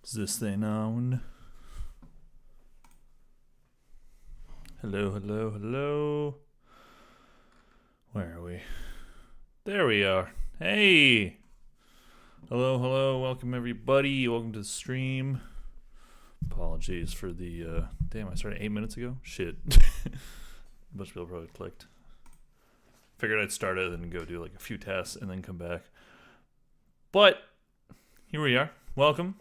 Is this thing on? Hello, hello, hello. Where are we? There we are. Hey! Hello, hello, welcome everybody. Welcome to the stream. Apologies for the, damn, I started 8 minutes ago? Shit. A bunch of people probably clicked. Figured I'd start it and go do like a few tests and then come back. But, here we are. Welcome.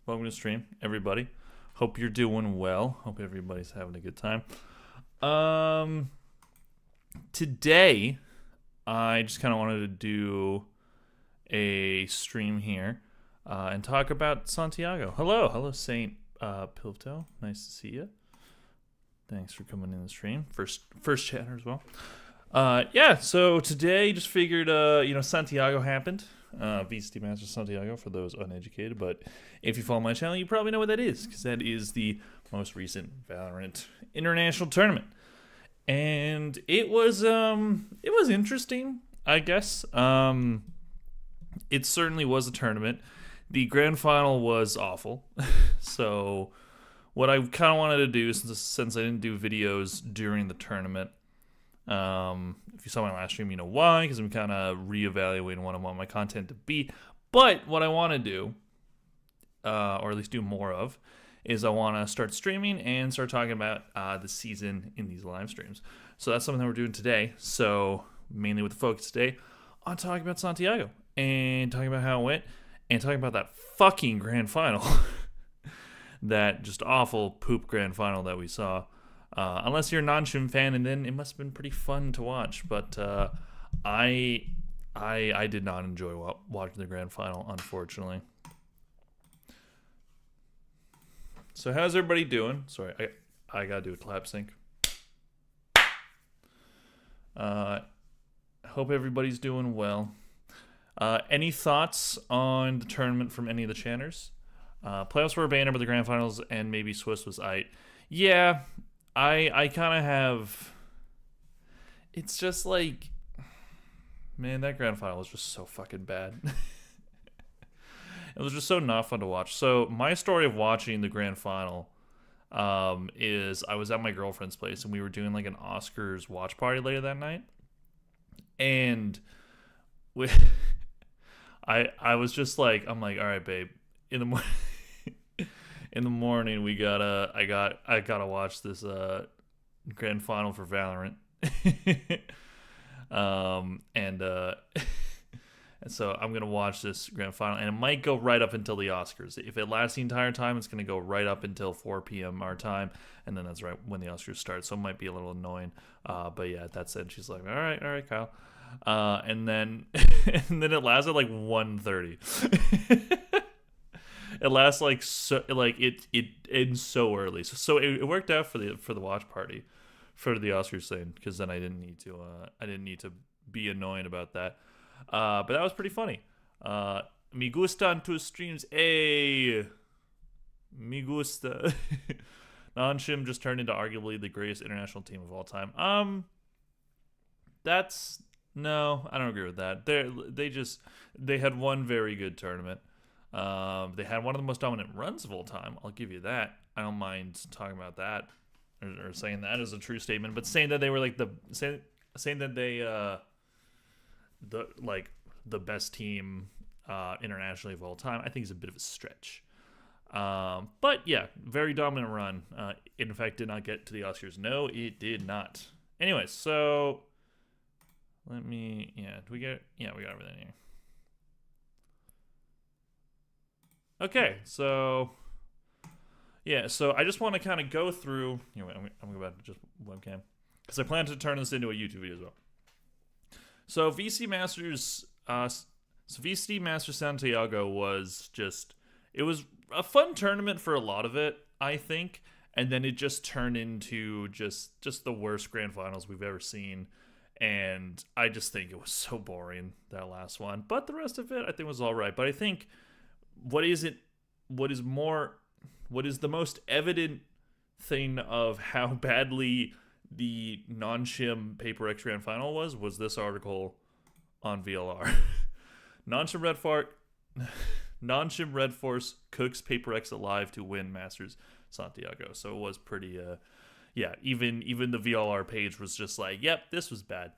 Welcome to the stream, everybody. Hope you're doing well. Hope everybody's having a good time. Today, I just kind of wanted to do a stream here and talk about Santiago. Hello, Saint Pilto. Nice to see you. Thanks for coming in the stream. First chatter as well. Yeah. So today, just figured, Santiago happened. VCT Masters Santiago for those uneducated, but if you follow my channel, you probably know what that is, because that is the most recent Valorant international tournament, and it was interesting, I guess. It certainly was a tournament. The grand final was awful. So what I kind of wanted to do, since I didn't do videos during the tournament, if you saw my last stream, you know why, because I'm kind of reevaluating what I want my content to be. But what I want to do, or at least do more of, is I want to start streaming and start talking about the season in these live streams. So that's something that we're doing today. So mainly with the focus today on talking about Santiago and talking about how it went and talking about that fucking grand final. That just awful poop grand final that we saw. Unless you're a non-Shim fan, and then it must have been pretty fun to watch. But I did not enjoy watching the grand final, unfortunately. So how's everybody doing? Sorry, I gotta do a clap sync. Hope everybody's doing well. Any thoughts on the tournament from any of the channers? Playoffs were a banner, but the grand finals and maybe Swiss was aight. Yeah. I kind of have. It's just like, man, that grand final was just so fucking bad. It was just so not fun to watch. So my story of watching the grand final is I was at my girlfriend's place and we were doing like an Oscars watch party later that night, and I was just like, I'm like, all right, babe, in the morning. In the morning, I gotta watch this grand final for Valorant, and so I'm gonna watch this grand final, and it might go right up until the Oscars. If it lasts the entire time, it's gonna go right up until 4 p.m. our time, and then that's right when the Oscars start. So it might be a little annoying, but yeah, that said, she's like, all right, Kyle, and then and then it lasted like 1:30. It lasts like so, like it ends so early. So it worked out for the watch party, for the Oscars thing, because then I didn't need to be annoying about that. But that was pretty funny. Me gustan tus streams. Me gusta. Non-Shim just turned into arguably the greatest international team of all time. No, I don't agree with that. They had one very good tournament. They had one of the most dominant runs of all time. I'll give you that. I don't mind talking about that, or saying that is a true statement. But saying that they were like saying that they the best team internationally of all time, I think is a bit of a stretch. But yeah, very dominant run. In fact, did not get to the Oscars. No, it did not. Anyways, so we got everything here. Okay, so yeah, so I just want to kind of go through. I'm gonna go back to just webcam because I plan to turn this into a YouTube video as well. So VCT Masters Santiago was it was a fun tournament for a lot of it, I think, and then it just turned into just the worst grand finals we've ever seen, and I just think it was so boring, that last one. But the rest of it, I think, was all right. But I think what is the most evident thing of how badly the non-Shim Paper X grand final was this article on VLR. Non-Shim Red Fart Non-Shim Red Force cooks Paper X alive to win Masters Santiago. So it was pretty, yeah, even the VLR page was just like, yep, this was bad.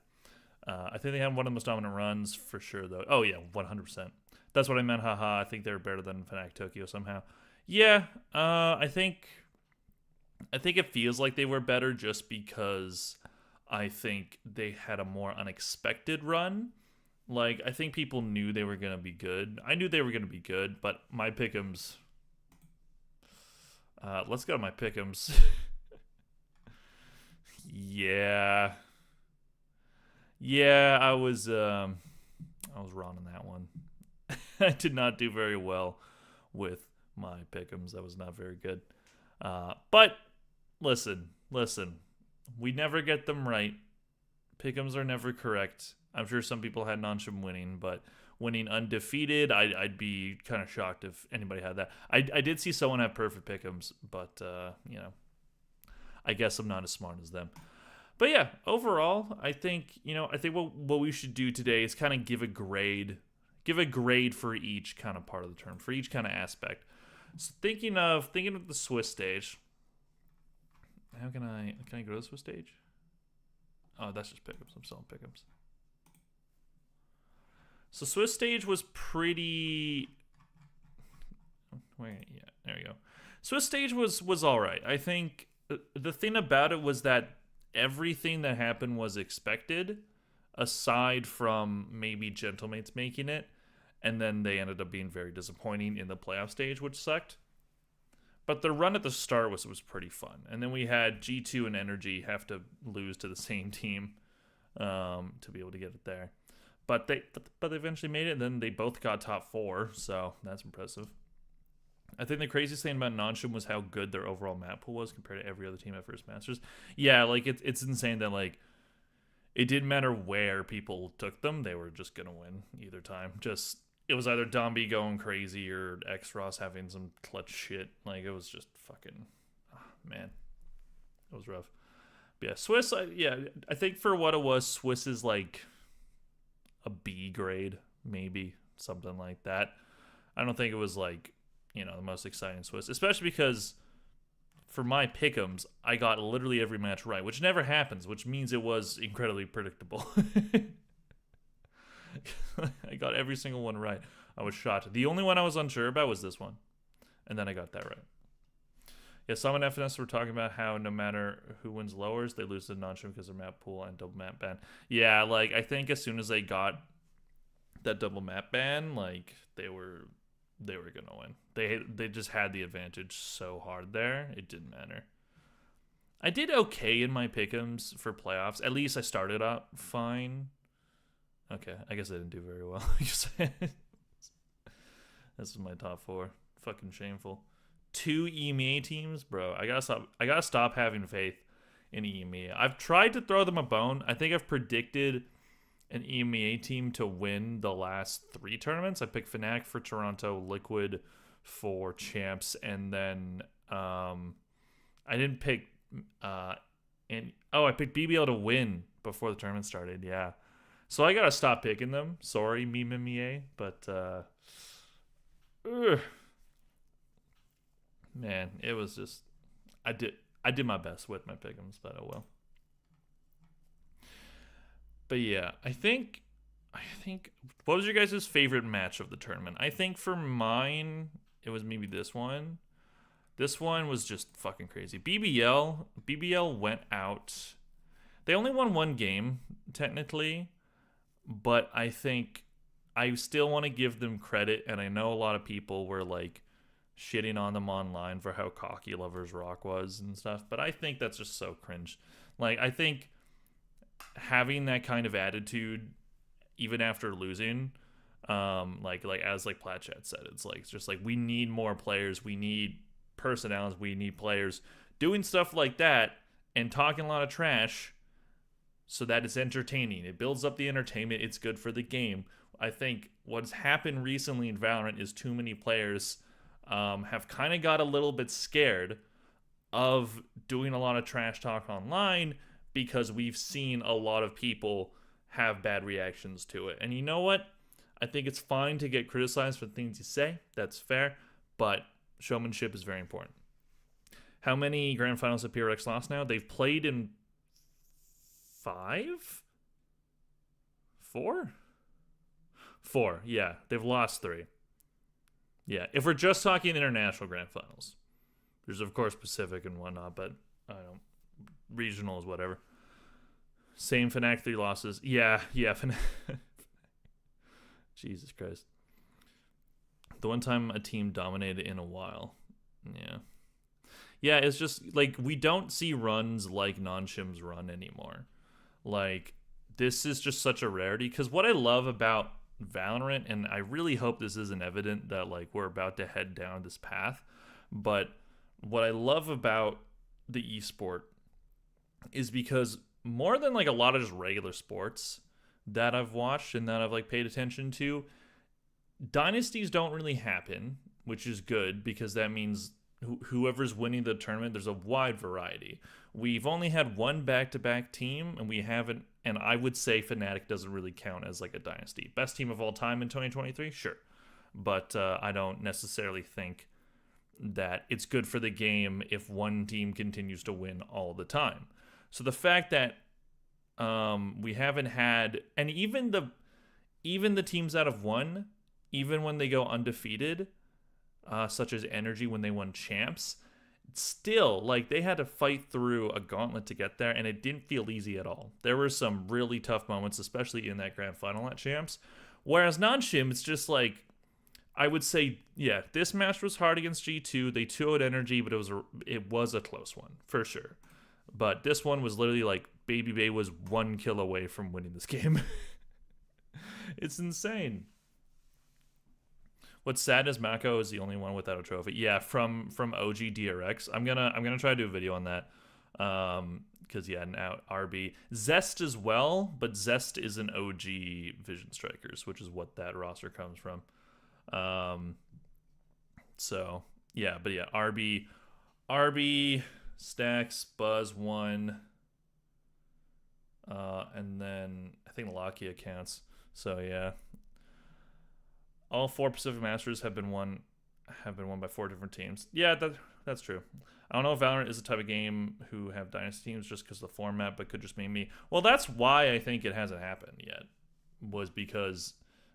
I think they had one of the most dominant runs for sure, though. Oh, yeah, 100%. That's what I meant, haha. I think they were better than Fnatic Tokyo somehow. Yeah, I think it feels like they were better just because I think they had a more unexpected run. Like, I think people knew they were going to be good. I knew they were going to be good, but my pick'ems... let's go to my pick'ems. Yeah. Yeah, I was wrong on that one. I did not do very well with my pick'ems. That was not very good. But listen. We never get them right. Pick'ems are never correct. I'm sure some people had non-shim winning, but winning undefeated, I'd be kind of shocked if anybody had that. I did see someone have perfect pick'ems, but you know, I guess I'm not as smart as them. But yeah, overall, I think what we should do today is kind of give a grade for each kind of part of the term, for each kind of aspect. So thinking of the Swiss stage. How can I go to the Swiss stage? Oh, that's just pick'ems. I'm selling pick'ems. So Swiss stage was pretty. Wait, yeah, there we go. Swiss stage was all right. I think the thing about it was that everything that happened was expected, aside from maybe Gentlemates making it, and then they ended up being very disappointing in the playoff stage, which sucked. But the run at the start was pretty fun. And then we had G2 and Energy have to lose to the same team to be able to get it there. But they eventually made it, and then they both got top 4, so that's impressive. I think the craziest thing about non-shim was how good their overall map pool was compared to every other team at First Masters. Yeah, like it's insane that like it didn't matter where people took them, they were just gonna win either time. Just it was either Dombi going crazy or X-Ross having some clutch shit. Like, it was just fucking... Oh, man. It was rough. But yeah, Swiss, I think for what it was, Swiss is like a B grade, maybe. Something like that. I don't think it was like, you know, the most exciting Swiss. Especially because for my pick'ems, I got literally every match right, which never happens, which means it was incredibly predictable. I got every single one right. I was shocked. The only one I was unsure about was this one. And then I got that right. Yeah, some in FNS were talking about how no matter who wins lowers, they lose to non-shim because of map pool and double map ban. Yeah, like, I think as soon as they got that double map ban, like, they were gonna win. They just had the advantage so hard there, it didn't matter. I did okay in my pick'ems for playoffs. At least I started out fine. Okay, I guess I didn't do very well. This is my top 4. Fucking shameful. 2 EMEA teams, bro. I gotta stop having faith in EMEA. I've tried to throw them a bone. I think I've predicted an EMEA team to win the last 3 tournaments. I picked Fnatic for Toronto, Liquid for Champs, and then I didn't pick I picked BBL to win before the tournament started. Yeah. So I gotta stop picking them. Sorry, meme, but man, it was just I did my best with my pick'ems, but oh well. But yeah, I think what was your guys' favorite match of the tournament? I think for mine, it was maybe this one. This one was just fucking crazy. BBL went out. They only won 1 game, technically. But I think I still want to give them credit, and I know a lot of people were like shitting on them online for how cocky Lovers Rock was and stuff, but I think that's just so cringe. Like, I think having that kind of attitude even after losing, like as like Platchat said, it's just like we need more players, we need personalities, we need players doing stuff like that and talking a lot of trash so that it's entertaining. It builds up the entertainment. It's good for the game. I think what's happened recently in Valorant is too many players have kind of got a little bit scared of doing a lot of trash talk online because we've seen a lot of people have bad reactions to it. And you know what? I think it's fine to get criticized for the things you say. That's fair, but showmanship is very important. How many grand finals have PRX lost now? They've played in 5? 4? 4, yeah. They've lost 3. Yeah, if we're just talking international grand finals. There's, of course, Pacific and whatnot, but I don't. Regionals, whatever. Same Fnatic 3 losses. Yeah. Fnatic. Jesus Christ. The one time a team dominated in a while. Yeah. Yeah, it's just, like, we don't see runs like Non-Shim's run anymore. Like, this is just such a rarity. Because what I love about Valorant, and I really hope this isn't evident that, like, we're about to head down this path, but what I love about the esport is because more than, like, a lot of just regular sports that I've watched and that I've, like, paid attention to, dynasties don't really happen, which is good because that means whoever's winning the tournament, there's a wide variety. We've only had one back-to-back team, and we haven't, and I would say Fnatic doesn't really count as, like, a dynasty. Best team of all time in 2023? Sure. But I don't necessarily think that it's good for the game if one team continues to win all the time. So the fact that we haven't had, and even the teams that have won, even when they go undefeated, such as Energy when they won champs, still, like, they had to fight through a gauntlet to get there, and it didn't feel easy at all. There were some really tough moments, especially in that grand final at champs. Whereas Non-Shim, it's just like, I would say, yeah, this match was hard against G2. They 2-0'd Energy, but it was a close one, for sure. But this one was literally like, Baby Bay was 1 kill away from winning this game. It's insane. What's sad is Mako is the only one without a trophy. Yeah, from OG DRX. I'm gonna try to do a video on that. Because yeah, now RB. Zest as well, but Zest is an OG Vision Strikers, which is what that roster comes from. So yeah, but yeah, RB, Stacks, Buzz 1, and then I think Lakia counts. So yeah. All 4 Pacific Masters have been won by 4 different teams. Yeah, that's true. I don't know if Valorant is the type of game who have dynasty teams just because of the format, but could just be me. Well, that's why I think it hasn't happened yet. Was because,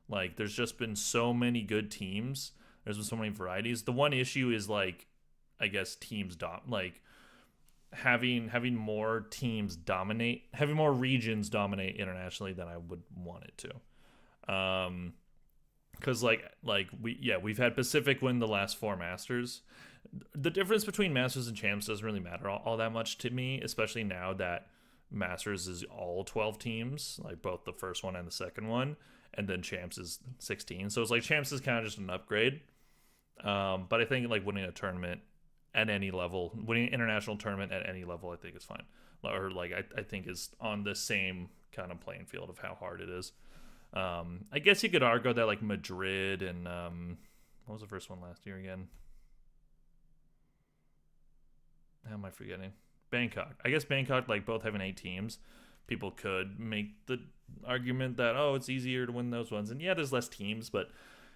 like, there's just been so many good teams. There's been so many varieties. The one issue is, like, I guess teams like having more teams dominate, having more regions dominate internationally than I would want it to. Because we've had Pacific win the last 4 Masters. The difference between Masters and Champs doesn't really matter all that much to me, especially now that Masters is all 12 teams, like both the first one and the second one, and then Champs is 16. So it's like Champs is kind of just an upgrade. But I think, like, winning a tournament at any level, winning an international tournament at any level, I think is fine. Or, like, I think is on the same kind of playing field of how hard it is. I guess you could argue that, like, Madrid and what was the first one last year again? How am I forgetting? Bangkok. I guess Bangkok, like, both having 8 teams, people could make the argument that, oh, it's easier to win those ones. And yeah, there's less teams, but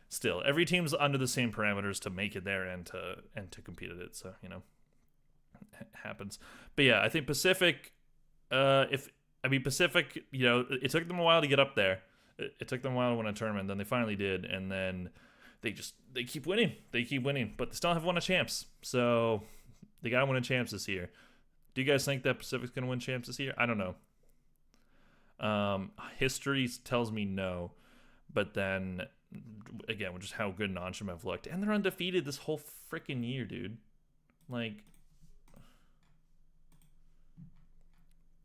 still, every team's under the same parameters to make it there and to compete at it. So, you know, it happens. But yeah, I think Pacific, Pacific, you know, it took them a while to get up there. It took them a while to win a tournament, then they finally did, and then they keep winning. They keep winning, but they still haven't won a champs. So they gotta win a champs this year. Do you guys think that Pacific's gonna win champs this year? I don't know. History tells me no, but then again, with just how good Non-Shim have looked, and they're undefeated this whole freaking year, dude. Like,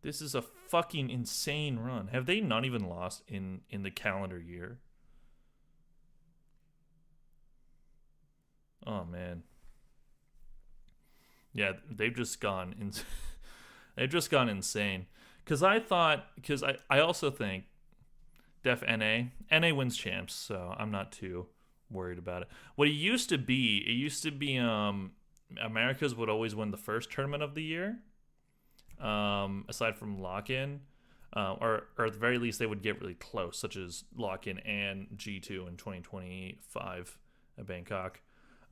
this is a fucking insane run. Have they not even lost in the calendar year? Oh, man. Yeah, they've just gone insane. Because I also think Def NA wins champs, so I'm not too worried about it. What it used to be Americas would always win the first tournament of the year. Aside from lock-in, or at the very least they would get really close, such as Lock-In and G2 in 2025 at Bangkok.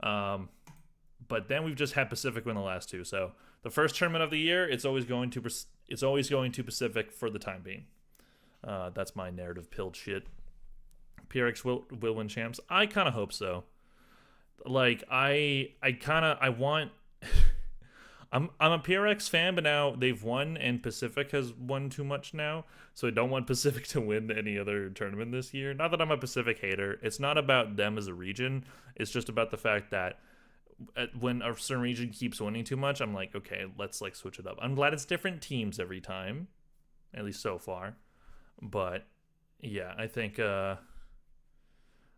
But then we've just had Pacific win the last two. So the first tournament of the year, it's always going to Pacific for the time being. That's my narrative pilled shit. PRX will win champs. I kind of hope so. Like I want. I'm a PRX fan, but now they've won and Pacific has won too much now, so I don't want Pacific to win any other tournament this year. Not that I'm a Pacific hater. It's not about them as a region. It's just about the fact that when a certain region keeps winning too much, I'm like, okay, let's like switch it up. I'm glad it's different teams every time, at least so far. But yeah, I think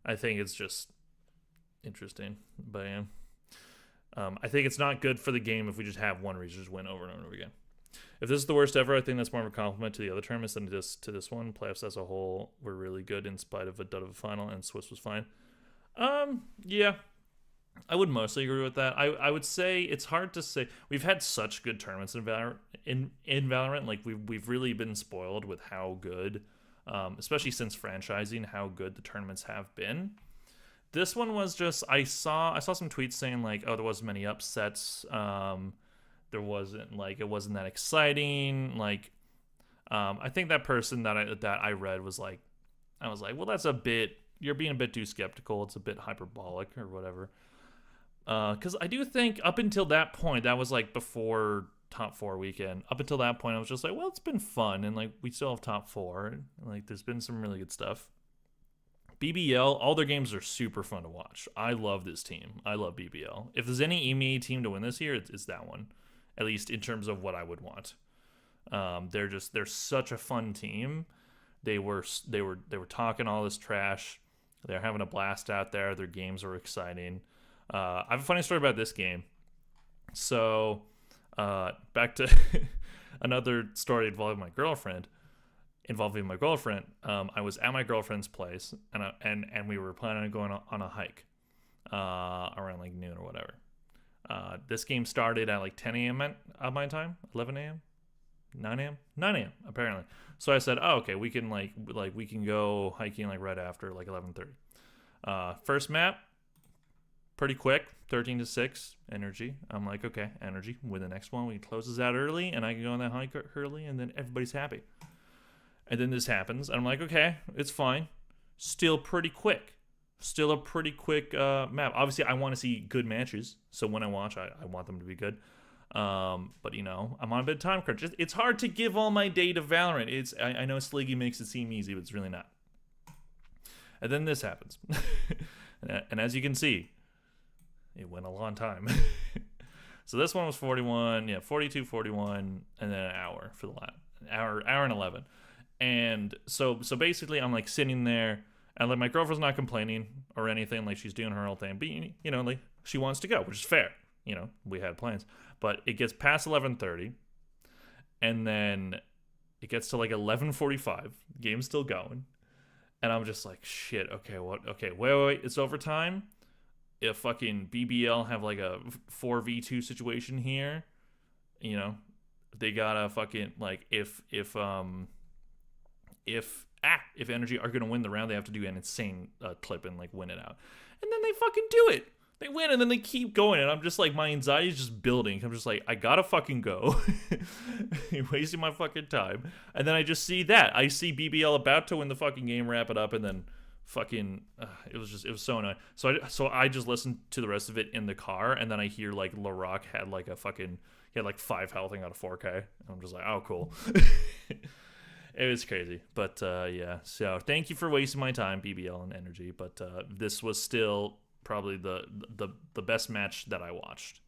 it's just interesting. But yeah. I think it's not good for the game if we just have one region just win over and over again. If this is the worst ever, I think that's more of a compliment to the other tournaments than just to this one. Playoffs as a whole were really good in spite of a dud of a final, and Swiss was fine. Yeah, I would mostly agree with that. I would say it's hard to say. We've had such good tournaments in Valorant. Like we've really been spoiled with how good, especially since franchising, how good the tournaments have been. This one was just I saw some tweets saying like, oh, there wasn't many upsets. There wasn't like it wasn't that exciting. Like, I think that person that I read was like, I was like, well, that's a bit. You're being a bit too skeptical. It's a bit hyperbolic or whatever. Because I do think up until that point, that was like before top 4 weekend. Up until that point, I was just like, well, it's been fun, and like we still have top 4. And, like, there's been some really good stuff. BBL, all their games are super fun to watch. I love this team. I love BBL. If there's any EMEA team to win this year, it's that one. At least in terms of what I would want. They're such a fun team. They were talking all this trash. They're having a blast out there. Their games are exciting. I have a funny story about this game. So, back to another story involving my girlfriend. I was at my girlfriend's place, and we were planning on going on a hike around like noon or whatever. This game started at like 10 a.m. at my time, 11 a.m., 9 a.m., 9 a.m. apparently. So I said, oh, okay, we can we can go hiking like right after like 11:30. First map, pretty quick, 13-6 energy. I'm like, okay, energy. Win the next one. We can close this out early, and I can go on that hike early, and then everybody's happy. And then this happens, and I'm like, okay, it's fine. Still pretty quick. Still a pretty quick map. Obviously, I want to see good matches, so when I watch, I want them to be good. But, you know, I'm on a bit of time crunch. It's hard to give all my day to Valorant. I know Sliggy makes it seem easy, but it's really not. And then this happens. And as you can see, it went a long time. So this one was 42, 41, and then an hour for the last. Hour and 11. And so basically I'm like sitting there, and like my girlfriend's not complaining or anything, like she's doing her own thing, but you know, like she wants to go, which is fair. You know, we had plans. But it gets past 11:30, and then it gets to like 11:45, game's still going, and I'm just like, shit, okay, what? Okay, wait, it's overtime. If fucking BBL have like a 4v2 situation here, you know, they gotta fucking like if Energy are gonna win the round, they have to do an insane clip and like win it out, and then they fucking do it. They win, and then they keep going, and I'm just like, my anxiety is just building. I'm just like, I gotta fucking go. You're wasting my fucking time. And then I just see that. I see BBL about to win the fucking game, wrap it up, and then fucking, it was so annoying. So I just listened to the rest of it in the car, and then I hear like LaRock had like he had like 5 health and got a 4K. And I'm just like, oh, cool. It was crazy. But yeah, so thank you for wasting my time, BBL and Energy. But this was still probably the best match that I watched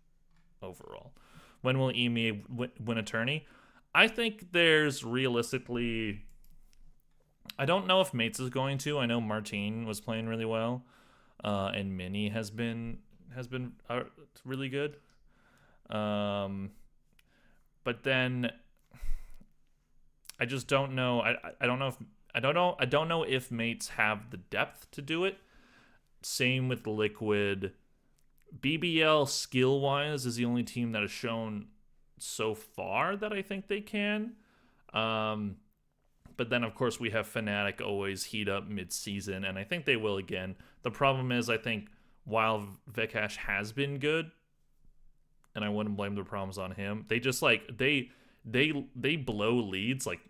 overall. When will EMEA win a tourney? I think there's realistically, I don't know if Mates is going to. I know Martine was playing really well, and Mini has been really good. But then I just don't know. I don't know if Mates have the depth to do it. Same with Liquid. BBL skill-wise is the only team that has shown so far that I think they can. But then, of course, we have Fnatic always heat up mid-season, and I think they will again. The problem is, I think, while Vikash has been good, and I wouldn't blame the problems on him, they just, like, they blow leads like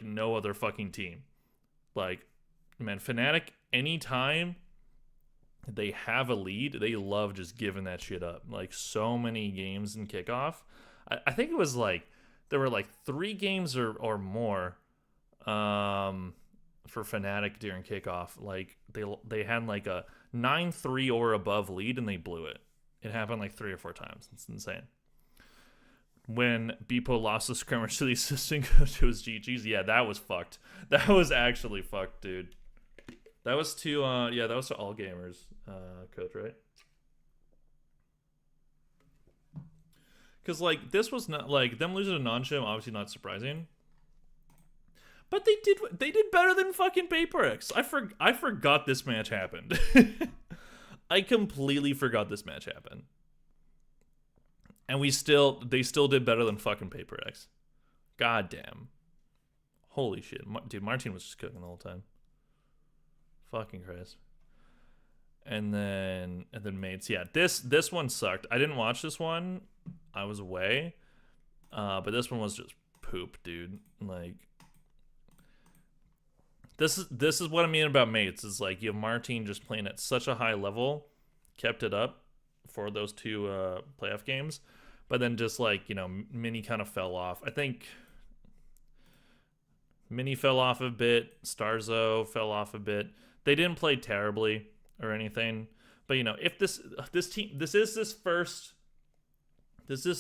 no other fucking team. Like, man, Fnatic, anytime they have a lead, they love just giving that shit up. Like, so many games in kickoff. I think it was, like, there were, like, 3 games or more for Fnatic during kickoff. Like, they had, like, a 9-3 or above lead, and they blew it. It happened, like, 3 or 4 times. It's insane. When Beepo lost the scrimmage to the assistant coach, it was GG's. Yeah, that was fucked. That was actually fucked, dude. That was to, that was to All Gamers coach, right? Because, like, this was not, like, them losing to non-shim, obviously not surprising. But they did better than fucking PaperX. I forgot this match happened. I completely forgot this match happened. And they still did better than fucking PaperX. God damn. Holy shit. Dude, Martin was just cooking the whole time. Fucking Christ. And then Mates. Yeah, this one sucked. I didn't watch this one. I was away. But this one was just poop, dude. Like, this is what I mean about Mates. Is like, you have Martin just playing at such a high level, kept it up for those 2 playoff games, but then just, like, you know, Mini kind of fell off. I think Mini fell off a bit. Starzo fell off a bit. They didn't play terribly or anything, but, you know, if this team, this is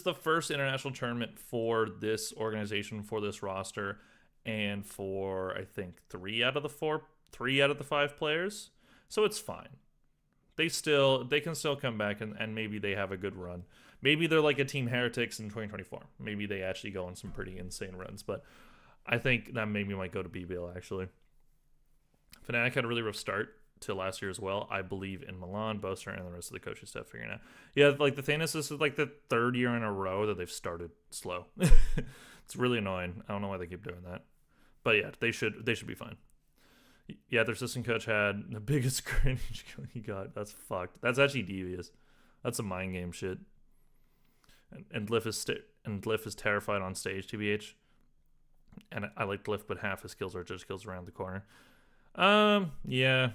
the first international tournament for this organization, for this roster, and for, I think, 3 out of the 5 players. So it's fine. They can still come back and maybe they have a good run. Maybe they're like a Team Heretics in 2024. Maybe they actually go on some pretty insane runs. But I think that maybe might go to BBL, actually. Fnatic had a really rough start to last year as well. I believe in Milan, Boaster, and the rest of the coaching staff figuring out. Yeah, like, the thing is, this is like the 3rd year in a row that they've started slow. It's really annoying. I don't know why they keep doing that. But yeah, they should be fine. Yeah, their assistant coach had the biggest cringe he got. That's fucked. That's actually devious. That's some mind game shit. And Glyph is terrified on stage, TBH. And I like Glyph, but half his skills are just kills around the corner. Yeah.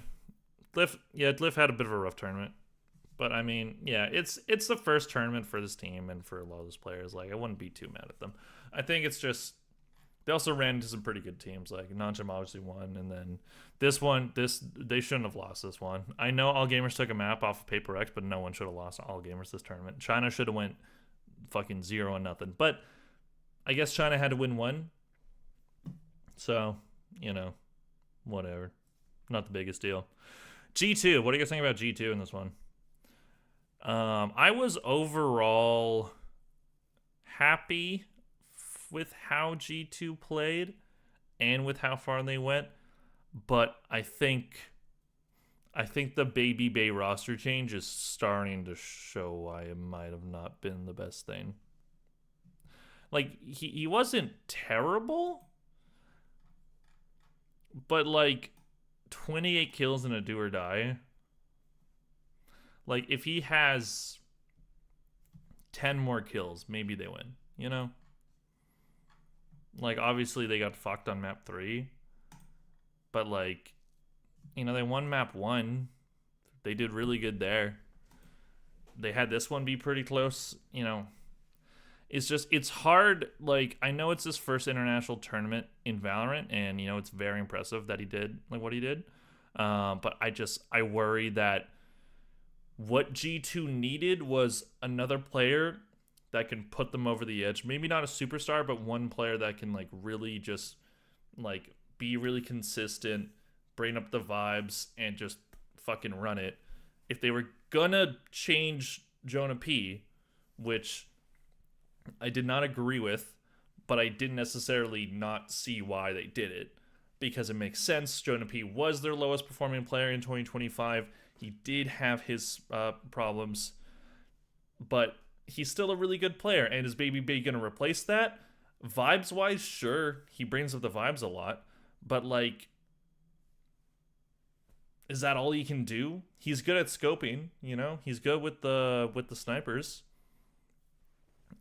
Glyph had a bit of a rough tournament. But I mean, yeah, it's the first tournament for this team and for a lot of those players. Like, I wouldn't be too mad at them. I think it's just, they also ran into some pretty good teams. Like, Nanjam obviously won, and then this one, they shouldn't have lost this one. I know All Gamers took a map off of PaperX, but no one should have lost All Gamers this tournament. China should have went fucking 0-0. But I guess China had to win 1. So, you know, whatever. Not the biggest deal. G2, what do you guys think about G2 in this one? I was overall happy with how G2 played and with how far they went, but I think the Baby Bay roster change is starting to show why it might have not been the best thing. Like, he wasn't terrible, but, like, 28 kills in a do or die. Like, if he has 10 more kills, maybe they win, you know? Like, obviously they got fucked on map 3. But, like, you know, they won map 1. They did really good there. They had this one be pretty close, you know. It's just, it's hard. Like, I know it's his first international tournament in Valorant, and, you know, it's very impressive that he did, like, what he did. But I worry that what G2 needed was another player that can put them over the edge. Maybe not a superstar, but one player that can, like, really just, like, be really consistent, bring up the vibes, and just fucking run it. If they were gonna change Jonah P, which I did not agree with, but I didn't necessarily not see why they did it, because it makes sense. Jonah P was their lowest performing player in 2025. He did have his problems, but he's still a really good player. And is Baby Bay going to replace that? Vibes wise, sure, he brings up the vibes a lot, but like, is that all he can do? He's good at scoping, you know. He's good with the snipers,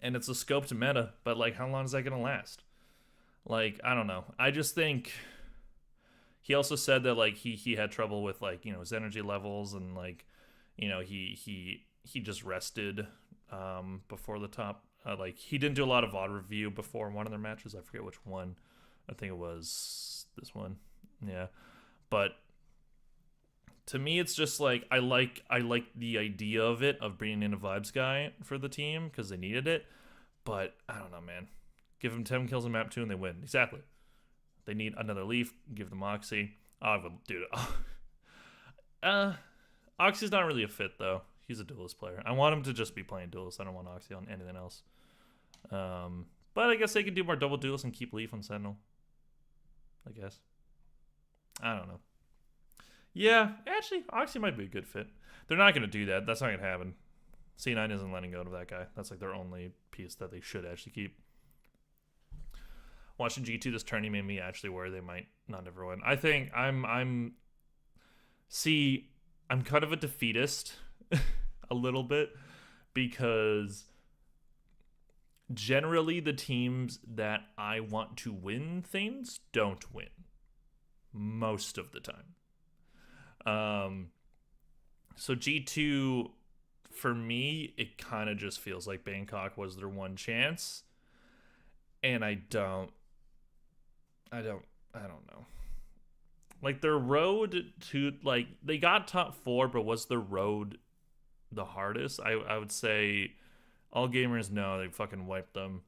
and it's a scoped meta. But like, how long is that gonna last? Like, I don't know. I just think he also said that like he had trouble with like his energy levels and like he just rested before the top. Like he didn't do a lot of VOD review before one of their matches. I forget which one. I think it was this one. Yeah, but to me, it's just like I like the idea of it of bringing in a vibes guy for the team because they needed it. But I don't know, man. Give them 10 kills in map 2 and they win. Exactly. They need another Leaf. Give them Oxy. Oh, dude. Oxy's not really a fit though. He's a duelist player. I want him to just be playing duelist. I don't want Oxy on anything else. But I guess they could do more double duelists and keep Leaf on Sentinel. I guess. I don't know. Yeah, actually, Oxy might be a good fit. They're not going to do that. That's not going to happen. C9 isn't letting go of that guy. That's like their only piece that they should actually keep. Watching G2 this tourney made me actually worry they might not ever win. I think I'm kind of a defeatist a little bit because generally the teams that I want to win things don't win most of the time. So G2 for me, it kind of just feels like Bangkok was their one chance, and I don't know. Like their road to like they got top 4, but was the road the hardest? I would say all gamers know they fucking wiped them.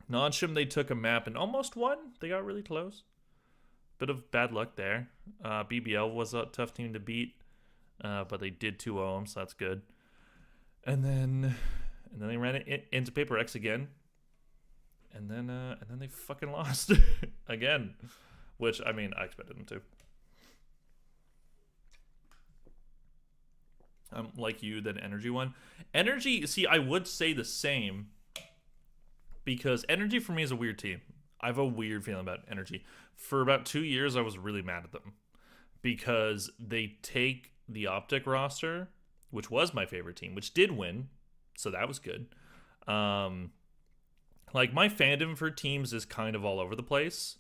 Nonshim, they took a map and almost won. They got really close. Bit of bad luck there. BBL was a tough team to beat, but they did 2-0 them, so that's good. And then they ran it into Paper X again. And then they fucking lost again, which I mean I expected them to. Like you, that Energy one. Energy, see, I would say the same because Energy for me is a weird team. I have a weird feeling about Energy. For about 2 years, I was really mad at them because they take the Optic roster, which was my favorite team, which did win, so that was good. Like my fandom for teams is kind of all over the place.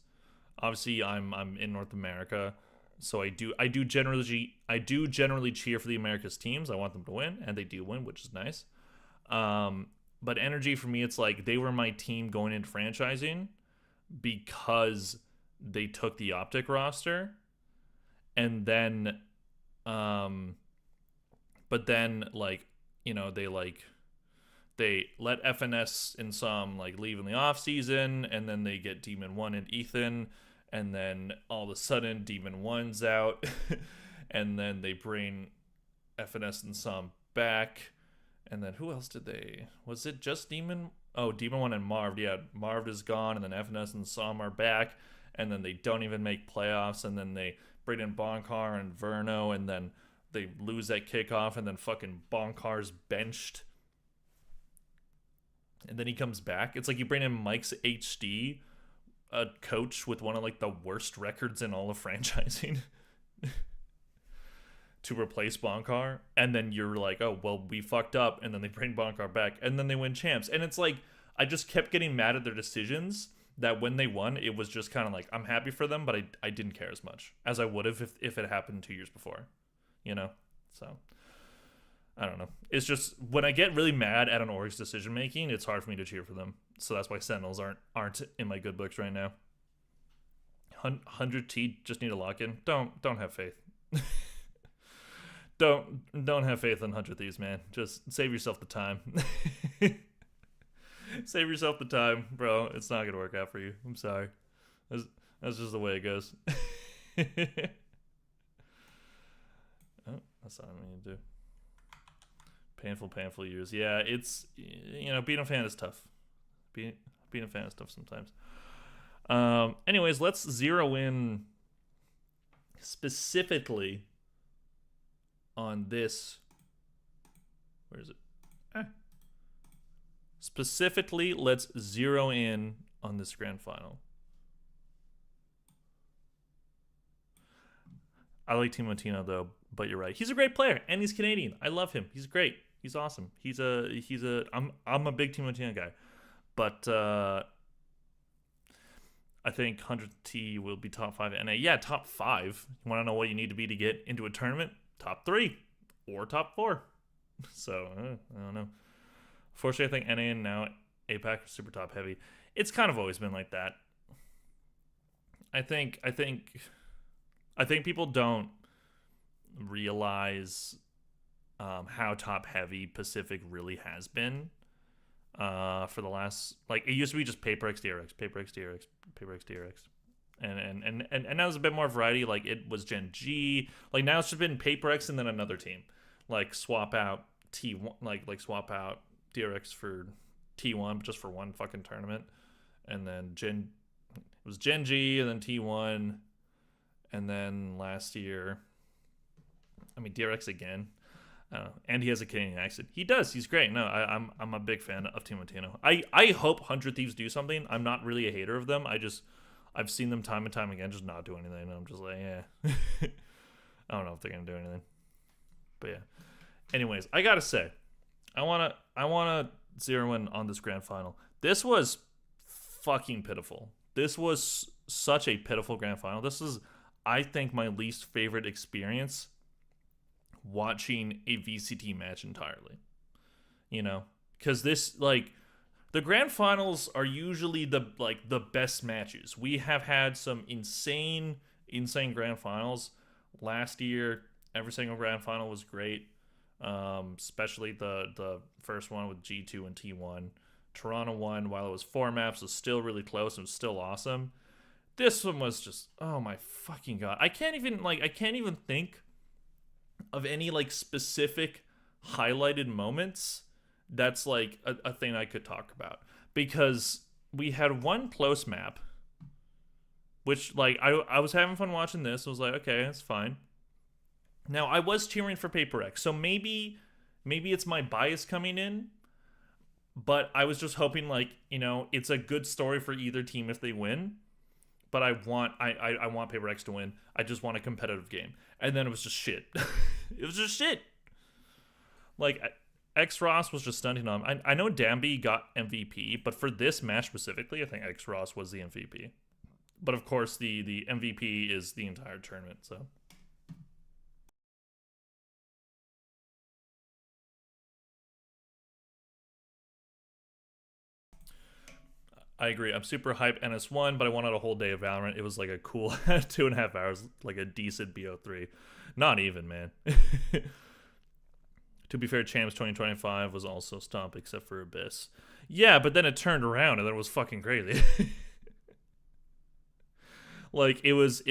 Obviously, I'm in North America, so I do generally cheer for the Americas teams. I want them to win, and they do win, which is nice. But Energy for me, it's like they were my team going into franchising because they took the Optic roster, and then, but then they let FNS and some like leave in the off season, and then they get Demon 1 and Ethan, and then all of a sudden Demon 1's out, and then they bring FNS and some back, and then who else did they? Was it just Demon? Oh, Demon 1 and Marv. Yeah, Marv is gone, and then FNS and some are back, and then they don't even make playoffs, and then they bring in Bonkar and Verno, and then they lose that kickoff, and then fucking Bonkar's benched. And then he comes back. It's like you bring in Mike's HD, a coach with one of like the worst records in all of franchising, to replace Bonkar, and then you're like, oh well, we fucked up, and then they bring Bonkar back, and then they win champs, and it's like I just kept getting mad at their decisions. That when they won, it was just kind of like I'm happy for them, but I didn't care as much as I would have if it happened 2 years before, So I don't know. It's just when I get really mad at an org's decision making, it's hard for me to cheer for them. So that's why Sentinels aren't in my good books right now. 100T just need a lock in. Don't have faith. don't have faith in 100 Thieves, man. Just save yourself the time. Save yourself the time, bro. It's not gonna work out for you. I'm sorry. That's just the way it goes. Oh, that's not what I need to do. Painful years. Yeah, it's being a fan is tough. Being a fan is tough sometimes. Anyways, let's zero in specifically on this. Where is it? Specifically, let's zero in on this grand final. I like Timotino though, but you're right. He's a great player, and he's Canadian. I love him. He's great. He's awesome. I'm a big Timotino guy, but I think 100T will be top 5 NA. Yeah, top 5. You want to know what you need to be to get into a tournament? Top 3 or top 4. So I don't know. Fortunately, I think NA and now APAC are super top heavy. It's kind of always been like that. I think people don't realize how top heavy Pacific really has been for the last, like, it used to be just Paper X DRX, Paper X DRX, Paper X DRX. And now there's a bit more variety. Like, it was Gen G. Like, now it's just been Paper X and then another team. Like, swap out T1, like swap out DRX for T1 just for one fucking tournament. And then it was Gen G and then T1. And then last year, I mean, DRX again. And he has a Canadian accent. He does. He's great. No, I'm a big fan of Timotino. I hope 100 Thieves do something. I'm not really a hater of them. I've seen them time and time again just not do anything. And I'm just like, yeah. I don't know if they're gonna do anything. But yeah. Anyways, I gotta say, I wanna zero in on this grand final. This was fucking pitiful. This was such a pitiful grand final. This is, I think, my least favorite experience watching a VCT match entirely. You know? Because this, like, the grand finals are usually the best matches. We have had some insane grand finals. Last year, every single grand final was great. Especially the first one with G2 and T1. Toronto won while it was 4 maps. It was still really close and was still awesome. This one was just, oh my fucking god. I can't even think of any, like, specific highlighted moments that's like a thing I could talk about. Because we had one close map, which, like, I was having fun watching this. I was like, okay, that's fine. Now, I was cheering for Paper X, so maybe it's my bias coming in, but I was just hoping, like, you know, it's a good story for either team if they win. But I want Paper X to win. I just want a competitive game. And then it was just shit. It was just shit. Like, X Ross was just stunting on him. I know Danby got MVP, but for this match specifically, I think X Ross was the MVP. But of course, the MVP is the entire tournament, so. I agree. I'm super hype NS1, but I wanted a whole day of Valorant. It was like a cool 2.5 hours, like a decent BO3. Not even, man. To be fair, Champs 2025 was also Stomp except for Abyss. Yeah, but then it turned around and then it was fucking crazy. Like, it was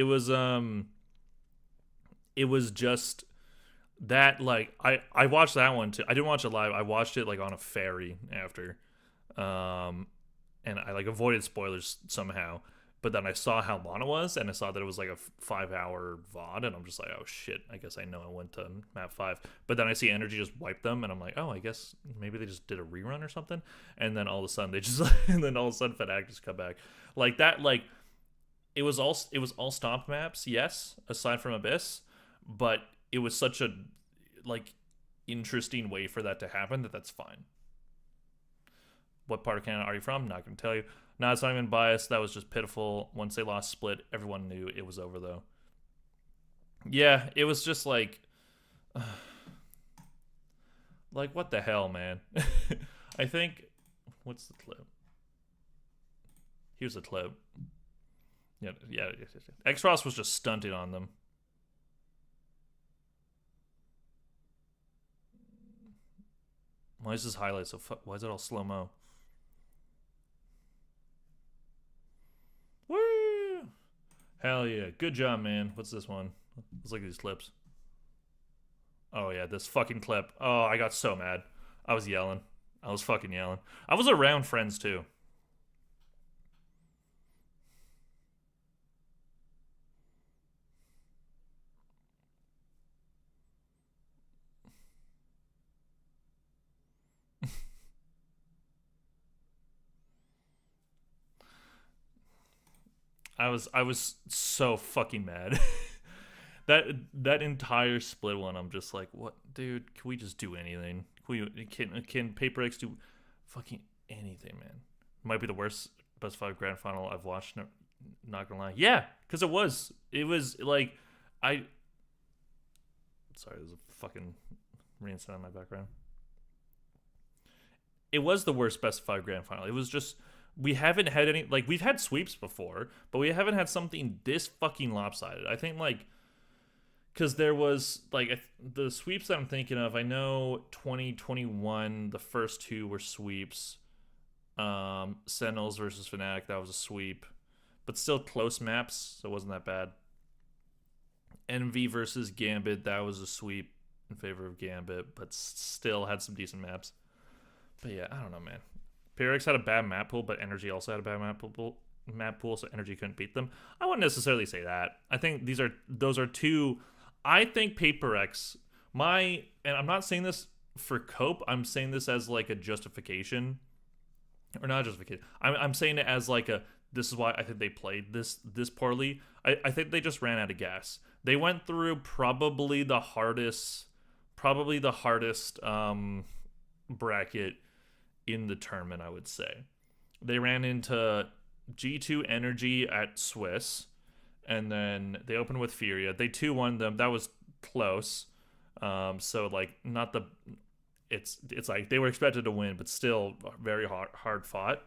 just that, like, I watched that one too. I didn't watch it live. I watched it, like, on a ferry after. And I, like, avoided spoilers somehow. But then I saw how long it was, and I saw that it was like a 5-hour VOD, and I'm just like, oh shit, I guess I know I went to map 5. But then I see Energy just wipe them, and I'm like, oh, I guess maybe they just did a rerun or something. And then all of a sudden they just, and then all of a sudden Fnatic just come back. Like that, like, it was all Stomp maps, yes, aside from Abyss, but it was such a, like, interesting way for that to happen that's fine. What part of Canada are you from? Not going to tell you. No, it's not even biased. That was just pitiful. Once they lost Split, everyone knew it was over, though. Yeah, it was just like... like, what the hell, man? I think... What's the clip? Here's the clip. Yeah. X-Ross was just stunting on them. Why is this highlight so... Why is it all slow-mo? Woo! Hell yeah. Good job, man. What's this one? Let's look at these clips. Oh, yeah, this fucking clip. Oh, I got so mad. I was yelling. I was fucking yelling. I was around friends, too. I was so fucking mad. That entire split one, I'm just like, what, dude? Can we just do anything? Can Paper X do fucking anything, man? Might be the worst best 5 grand final I've watched. Not gonna lie, yeah, because it was like I. Sorry, there's a fucking rain sound in my background. It was the worst best 5 grand final. It was just we haven't had any, like, we've had sweeps before, but we haven't had something this fucking lopsided. I think, like, because there was like the sweeps that I'm thinking of. I know 2021, the first 2 were sweeps. Sentinels versus Fnatic, that was a sweep, but still close maps, so it wasn't that bad. Envy versus Gambit, that was a sweep in favor of Gambit, but still had some decent maps. But yeah, I don't know, man. Pyrex had a bad map pool, but Energy also had a bad map pool, so Energy couldn't beat them. I wouldn't necessarily say that. I think those are 2. I think Paper X, and I'm not saying this for cope, I'm saying this as like a justification, or not justification. I'm saying it as like this is why I think they played this poorly. I think they just ran out of gas. They went through probably the hardest bracket in the tournament, I would say. They ran into G2 Energy at Swiss, and then they opened with Furia. They 2-1 them. That was close. So like not the it's like they were expected to win, but still very hard fought.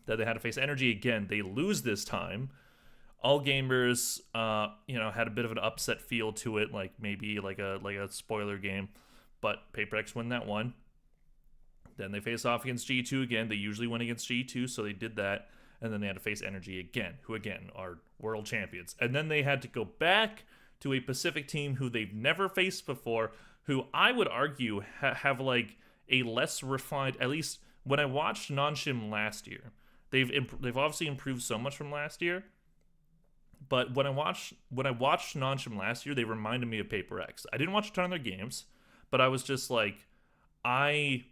That they had to face Energy again. They lose this time. All gamers had a bit of an upset feel to it, like maybe like a spoiler game, but Paper X win that one. Then they face off against G2 again. They usually win against G2, so they did that. And then they had to face Energy again, who again are world champions. And then they had to go back to a Pacific team who they've never faced before, who I would argue have like a less refined, at least when I watched Nonshim last year. They've obviously improved so much from last year. But when I watched Nonshim last year, they reminded me of Paper X. I didn't watch a ton of their games, but I was just like, I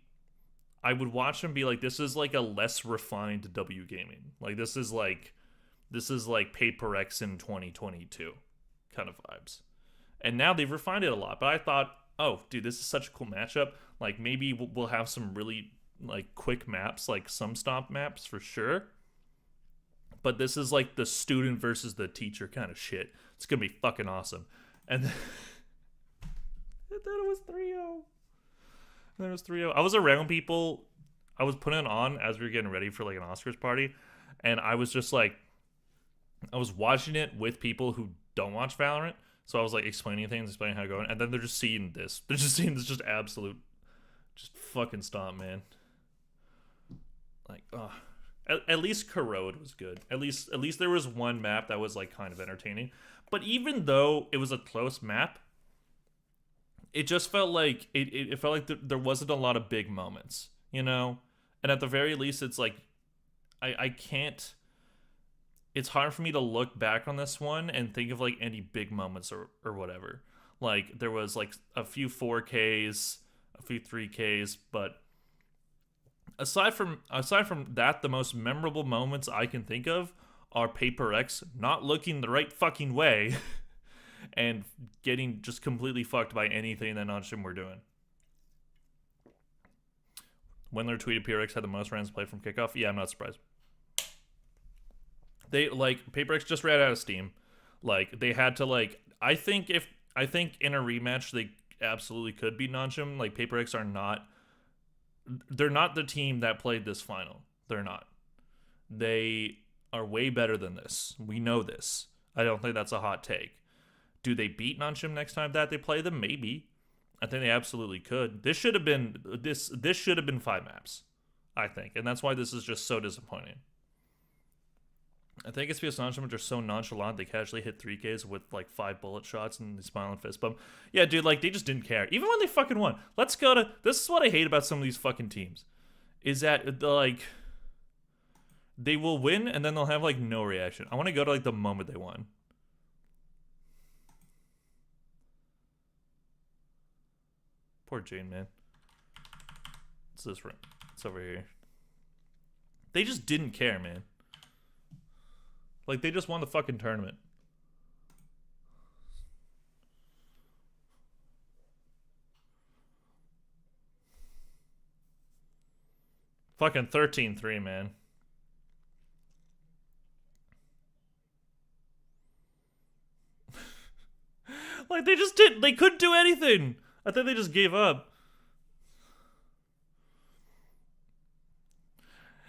would watch them be like, this is like a less refined W Gaming. Like this is like Paper X in 2022 kind of vibes. And now they've refined it a lot. But I thought, oh, dude, this is such a cool matchup. Like maybe we'll have some really like quick maps, like some stomp maps for sure. But this is like the student versus the teacher kind of shit. It's gonna be fucking awesome. And then it was 3-0. And it was 3-0. I was around people. I was putting it on as we were getting ready for like an Oscars party, and I was just like, I was watching it with people who don't watch Valorant. So I was like explaining things, explaining how it's going, and then they're just seeing this. They're just seeing this just absolute, just fucking stomp, man. Like, oh. At least Corrode was good. At least there was one map that was like kind of entertaining. But even though it was a close map, it just felt like it felt like there wasn't a lot of big moments, you know? And at the very least, it's like I can't. It's hard for me to look back on this one and think of like any big moments or whatever. Like there was like a few 4Ks, a few 3Ks, but aside from that, the most memorable moments I can think of are Paper X not looking the right fucking way and getting just completely fucked by anything that Nonshim were doing. Wendler tweeted Paper X had the most rounds played from kickoff. Yeah, I'm not surprised. They like Paper X just ran out of steam. Like they had to like I think in a rematch they absolutely could beat Nonshim. Like Paper X they're not the team that played this final. They're not. They are way better than this. We know this. I don't think that's a hot take. Do they beat Nonshim next time that they play them? Maybe. I think they absolutely could. This should have been 5 maps, I think, and that's why this is just so disappointing. I think it's because Nonshim are just so nonchalant they casually hit 3Ks with like 5 bullet shots and they smile and fist bump. Yeah, dude, like they just didn't care. Even when they fucking won. Let's go to this is what I hate about some of these fucking teams. Is that like they will win and then they'll have like no reaction. I want to go to like the moment they won. Poor Jane, man. It's this room. It's over here. They just didn't care, man. Like, they just won the fucking tournament. Fucking 13-3, man. Like, they couldn't do anything. I think they just gave up.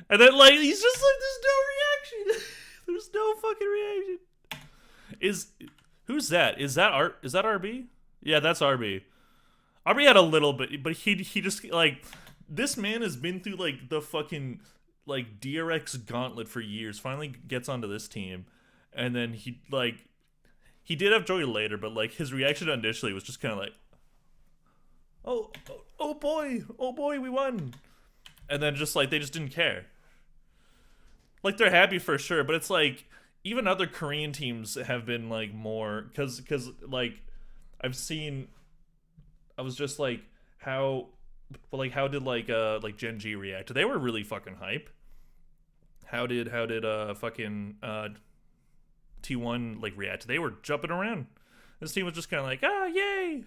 And then, like, he's just like, there's no reaction. There's no fucking reaction. Who's that? Is that RB? Yeah, that's RB. RB had a little bit, but he just, like, this man has been through, like, the fucking, like, DRX gauntlet for years. Finally gets onto this team. And then he did have joy later, but, like, his reaction initially was just kind of like, oh boy, we won. And then just, like, they just didn't care. Like, they're happy for sure, but it's like, even other Korean teams have been, like, more, because like, I was just like, how did like Gen G react? They were really fucking hype. How did fucking T1 like react? They were jumping around. This team was just kind of like, yay.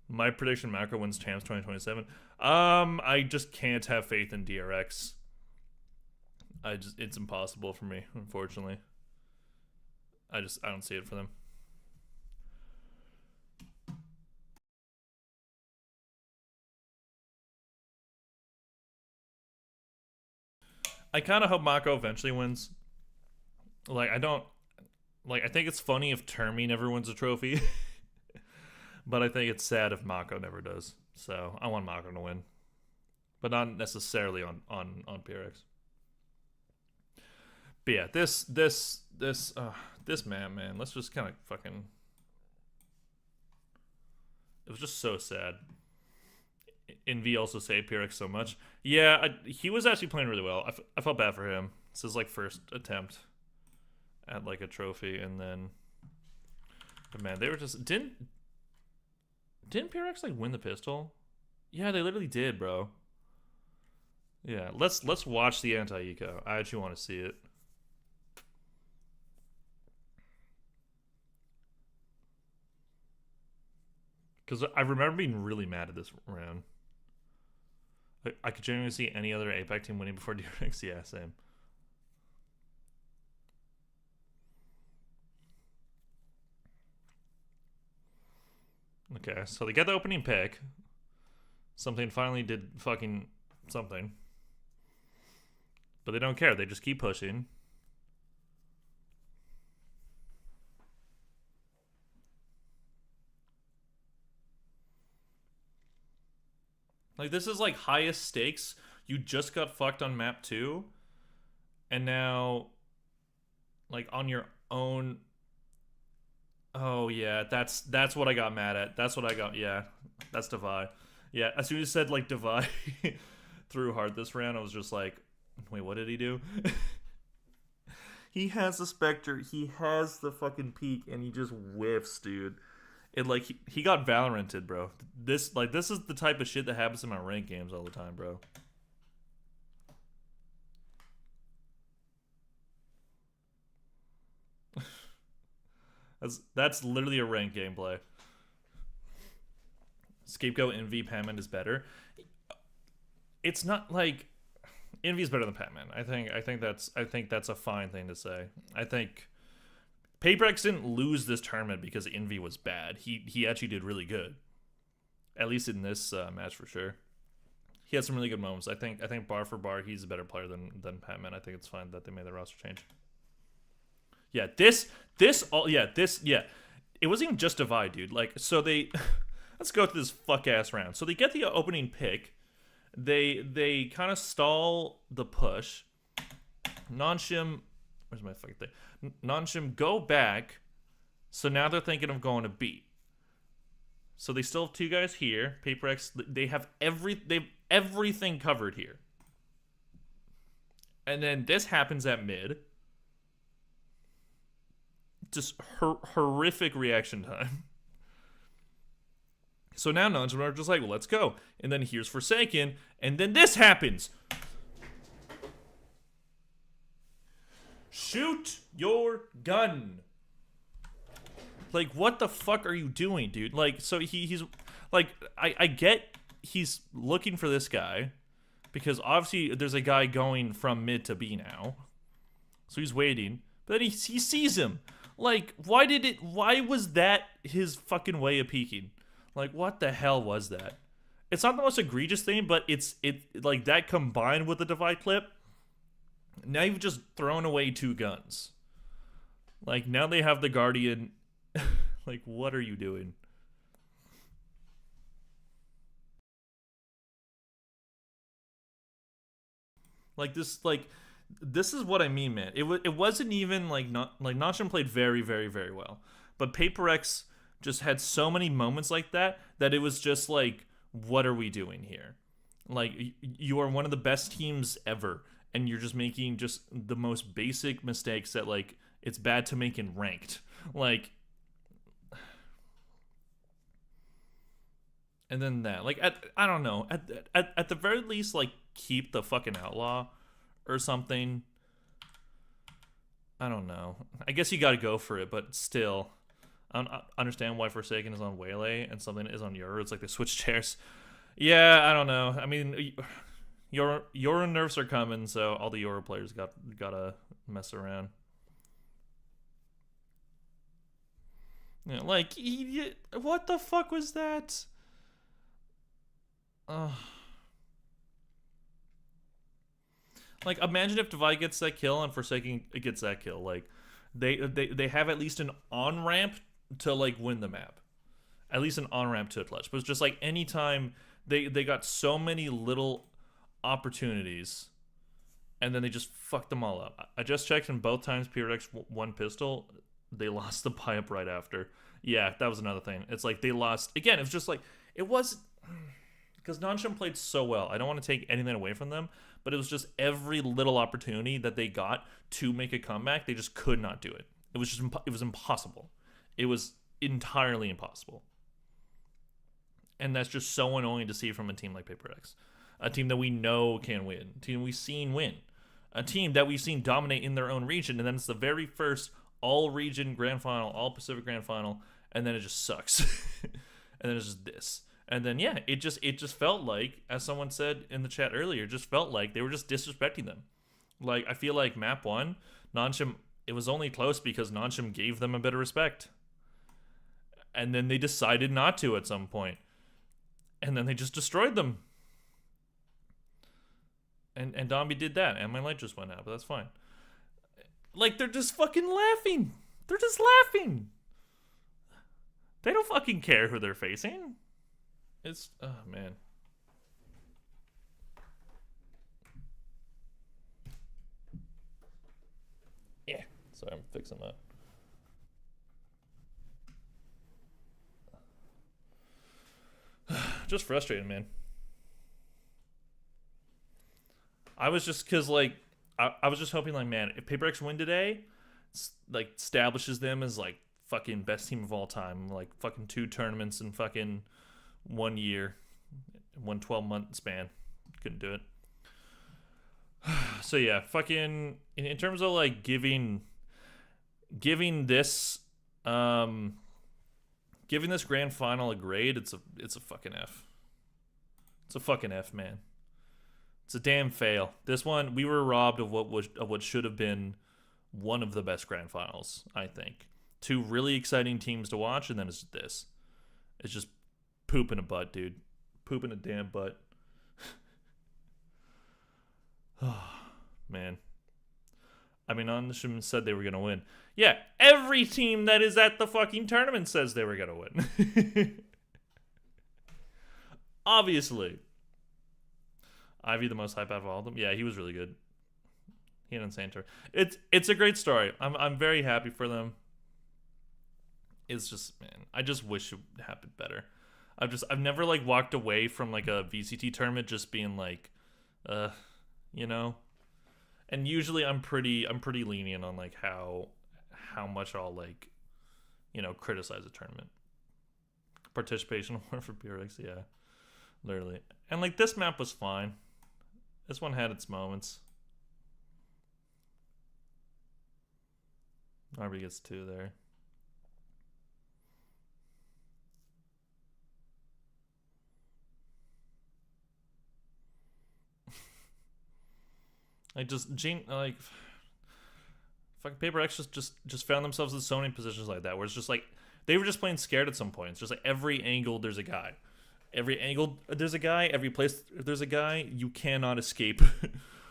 My prediction: Macro wins champs 2027. I just can't have faith in DRX. It's impossible for me, unfortunately. I don't see it for them. I kind of hope Mako eventually wins. Like, I think it's funny if Termi never wins a trophy. But I think it's sad if Mako never does. So, I want Mako to win. But not necessarily on PRX. But yeah, this man, let's just kind of fucking... It was just so sad. Envy also saved PRX so much. Yeah, he was actually playing really well. I felt bad for him. It's his, like, first attempt at, like, a trophy, and then... But man, they were just... Didn't PRX, like, win the pistol? Yeah, they literally did, bro. Yeah, let's watch the anti-eco. I actually want to see it. Because I remember being really mad at this round. I could genuinely see any other APAC team winning before DRX. Yeah, same. Okay, so they get the opening pick. Something finally did fucking something. But they don't care. They just keep pushing. Like, this is, like, highest stakes. You just got fucked on map 2. And now, like, on your own... Oh, yeah, that's what I got mad at. That's what I got, yeah. That's Divide. Yeah, as soon as you said, like, Divide threw hard this round, I was just like, wait, what did he do? He has the Spectre, he has the fucking peak, and he just whiffs, dude. It, like, he got Valoranted, bro. This is the type of shit that happens in my ranked games all the time, bro. That's literally a ranked gameplay. Scapegoat Envy Patman is better. It's not like Envy is better than Patman. I think that's a fine thing to say. I think PaperX didn't lose this tournament because Envy was bad. He actually did really good. At least in this match for sure. He had some really good moments. I think bar for bar he's a better player than Patman. I think it's fine that they made the roster change. Yeah, it wasn't even just Divide, dude. Like, so they let's go through this fuck ass round. So they get the opening pick. They kind of stall the push. Nonshim, where's my fucking thing? Nonshim go back. So now they're thinking of going to B. So they still have two guys here. PaperX, they have everything covered here. And then this happens at mid. Just horrific reaction time. So now Nonshim are just like, well, let's go. And then here's Forsaken. And then this happens. Shoot your gun. Like, what the fuck are you doing, dude? Like, so he's like, I get he's looking for this guy because obviously there's a guy going from mid to B now, so he's waiting. But then he sees him. Like, why was that his fucking way of peeking? Like, what the hell was that? It's not the most egregious thing, but it like that combined with the divide clip. Now you've just thrown away 2 guns. Like, now they have the Guardian. Like, what are you doing? Like, this is what I mean, man. It wasn't even like Notcham played very, very, very well, but Paper X just had so many moments like that it was just like, what are we doing here? Like, you are one of the best teams ever, and you're just making just the most basic mistakes that, like, it's bad to make in ranked. Like, and then that, like, I don't know. At the very least, like, keep the fucking outlaw or something. I don't know. I guess you got to go for it, but still, I don't understand why Forsaken is on Waylay and something is on Euro. It's like they switch chairs. Yeah, I don't know. I mean, Euro nerfs are coming, so all the Euro players gotta mess around. Yeah, like, what the fuck was that? Like, imagine if Divide gets that kill and Forsaken gets that kill. Like, they have at least an on ramp to, like, win the map, at least an on ramp to a clutch. But it's just like anytime they got so many little opportunities, and then they just fucked them all up. I just checked, and both times PRX won pistol, they lost the buy up right after. Yeah, that was another thing. It's like they lost again. It was just like it was. Because Nonsham played so well. I don't want to take anything away from them, but it was just every little opportunity that they got to make a comeback, they just could not do it. It was just it was impossible. It was entirely impossible. And that's just so annoying to see from a team like Paper X. A team that we know can win. A team we've seen win. A team that we've seen dominate in their own region, and then it's the very first all-region grand final, all-Pacific grand final, and then it just sucks. And then it's just this. And then, yeah, it just felt like, as someone said in the chat earlier, it just felt like they were just disrespecting them. Like, I feel like map 1, Nonsham, it was only close because Nonsham gave them a bit of respect. And then they decided not to at some point. And then they just destroyed them. And Domby did that, and my light just went out, but that's fine. Like, they're just fucking laughing. They're just laughing. They don't fucking care who they're facing. It's, oh man. Yeah, sorry, I'm fixing that. Just frustrated, man. I was just, cause like, I was just hoping, like, man, if Paper X win today, like, establishes them as, like, fucking best team of all time. Like, fucking 2 tournaments in fucking 1 year, 1 12-month span. Couldn't do it. So yeah, fucking in terms of like giving this grand final a grade, it's a fucking F. It's a fucking F, man. It's a damn fail. This one, we were robbed of what should have been one of the best grand finals, I think. 2 really exciting teams to watch, and then it's this. It's just poop in a butt, dude. Poop in a damn butt. Oh, man. I mean, Onishim said they were going to win. Yeah, every team that is at the fucking tournament says they were going to win. Obviously. Ivy, the most hype out of all of them. Yeah, he was really good. He had an insane tour. It's a great story. I'm very happy for them. It's just, man, I just wish it happened better. I've never like walked away from like a VCT tournament just being like, you know. And usually I'm pretty lenient on like how much I'll like, you know, criticize a tournament. Participation award for PRX, yeah, literally. And like this map was fine. This one had its moments. RB gets 2 there. Fucking Paper X just found themselves in so many positions like that, where it's just like they were just playing scared at some points. Just like every angle there's a guy, every angle there's a guy, every place there's a guy. You cannot escape.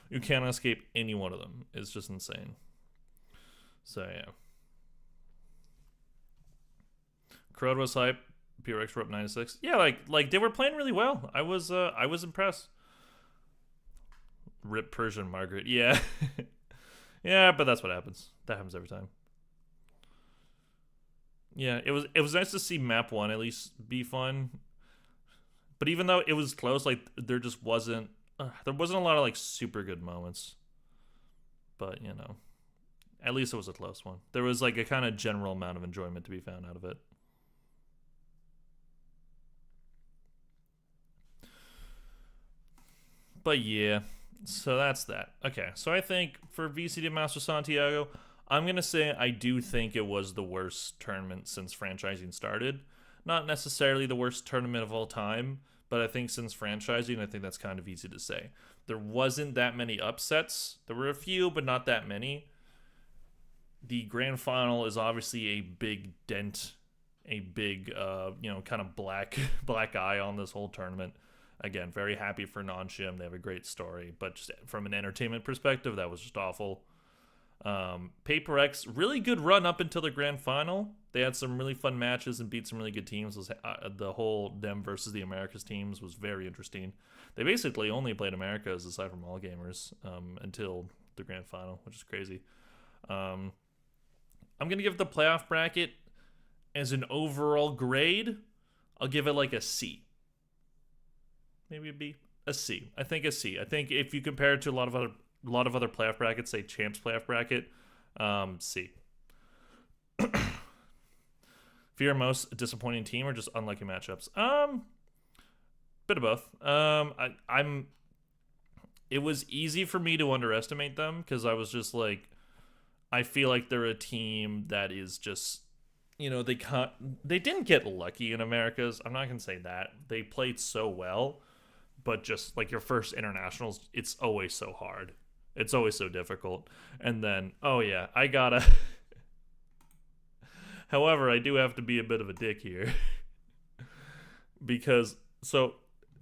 You cannot escape any one of them. It's just insane. So yeah, Crowd was hype. PRX were up 9-6. Yeah, like they were playing really well. I was impressed. Rip Persian Margaret. Yeah. Yeah, but that's what happens. That happens every time. Yeah, it was nice to see map 1 at least be fun. But even though it was close, like there just wasn't a lot of like super good moments. But, you know, at least it was a close one. There was like a kind of general amount of enjoyment to be found out of it. But yeah, so that's that. Okay, so I think for VCT Masters Santiago, I'm going to say I do think it was the worst tournament since franchising started. Not necessarily the worst tournament of all time, but I think since franchising, I think that's kind of easy to say. There wasn't that many upsets. There were a few, but not that many. The grand final is obviously a big dent, a big, kind of black eye on this whole tournament. Again, very happy for Non-Shim. They have a great story, but just from an entertainment perspective, that was just awful. Paper X, really good run up until the grand final. They had some really fun matches and beat some really good teams. The whole them versus the Americas teams was very interesting. They basically only played Americas aside from All Gamers until the grand final, which is crazy. I'm going to give the playoff bracket as an overall grade. I'll give it like a C. Maybe a B, a C. I think a C. I think if you compare it to a lot of other playoff brackets, say Champs playoff bracket, C. Fear most disappointing team or just unlucky matchups? Bit of both. It was easy for me to underestimate them because I was just like, I feel like they're a team that is just, they didn't get lucky in Americas. I'm not gonna say that. They played so well. But just like your first internationals, it's always so hard. It's always so difficult. And then, oh yeah, I gotta... However, I do have to be a bit of a dick here. Because, so,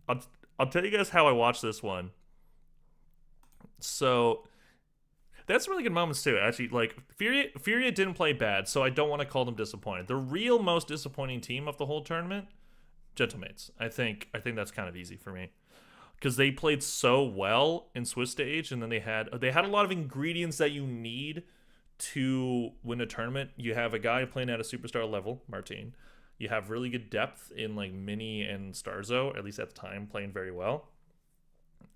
I'll tell you guys how I watched this one. So, that's really good moments too. Actually, like, Furia didn't play bad, so I don't want to call them disappointed. The real most disappointing team of the whole tournament, Gentlemates. I think that's kind of easy for me. Because they played so well in Swiss stage, and then they had a lot of ingredients that you need to win a tournament. You have a guy playing at a superstar level, Martin. You have really good depth in like Mini and Starzo, at least at the time, playing very well.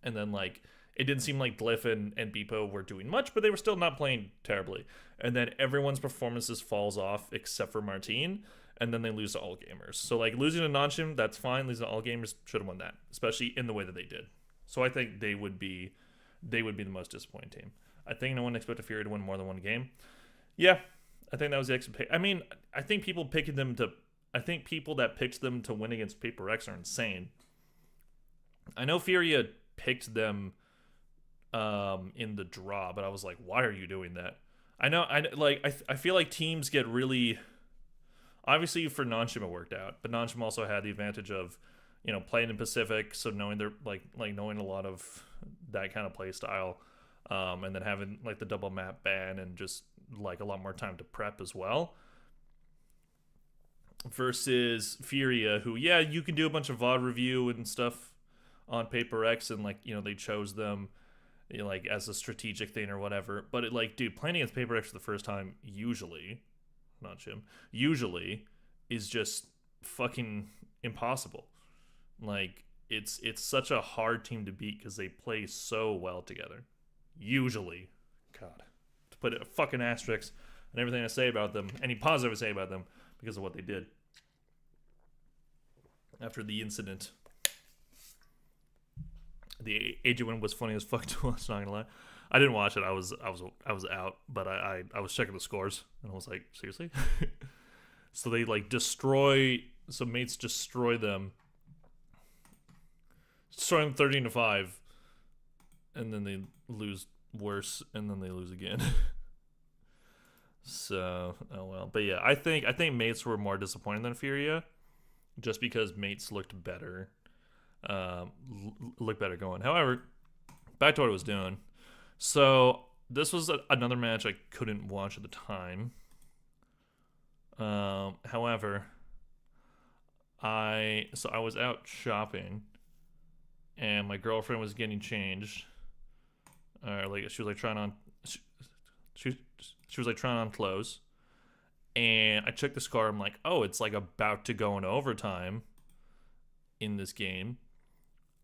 And then like it didn't seem like Glyph and Beepo were doing much, but they were still not playing terribly. And then everyone's performances falls off except for Martin. And then they lose to All Gamers. So, like, losing to Non-Shim, that's fine. Losing to All Gamers, should have won that. Especially in the way that they did. So, I think they would be the most disappointing team. I think no one expected Fury to win more than one game. Yeah, I think that was the expectation. I mean, I think people that picked them to win against Paper X are insane. I know Furia picked them in the draw, but I was like, why are you doing that? I feel like teams get really... Obviously, for Non-Shim it worked out, but Non-Shim also had the advantage of, playing in Pacific, so knowing their knowing a lot of that kind of play style, and then having like the double map ban and just like a lot more time to prep as well. Versus Furia, who you can do a bunch of VOD review and stuff on Paper X, and they chose them, as a strategic thing or whatever. But playing against Paper X for the first time usually is just fucking impossible. Like it's such a hard team to beat because they play so well together. Usually, God, to put a fucking asterisk on everything I say about them, any positive I say about them, because of what they did after the incident. The AJ win was funny as fuck to us, not gonna I didn't watch it. I was out, but I was checking the scores and I was like, seriously? So they like destroy. So mates destroy them. Destroy them 13-5, and then they lose worse, and then they lose again. So oh well. But yeah, I think mates were more disappointing than Furia, just because mates looked better. Looked better going. However, back to what I was doing. So this was another match I couldn't watch at the time. However, I was out shopping, and my girlfriend was getting changed. Like she was like trying on, she was like trying on clothes, and I checked the score. I'm like, oh, it's like about to go into overtime in this game.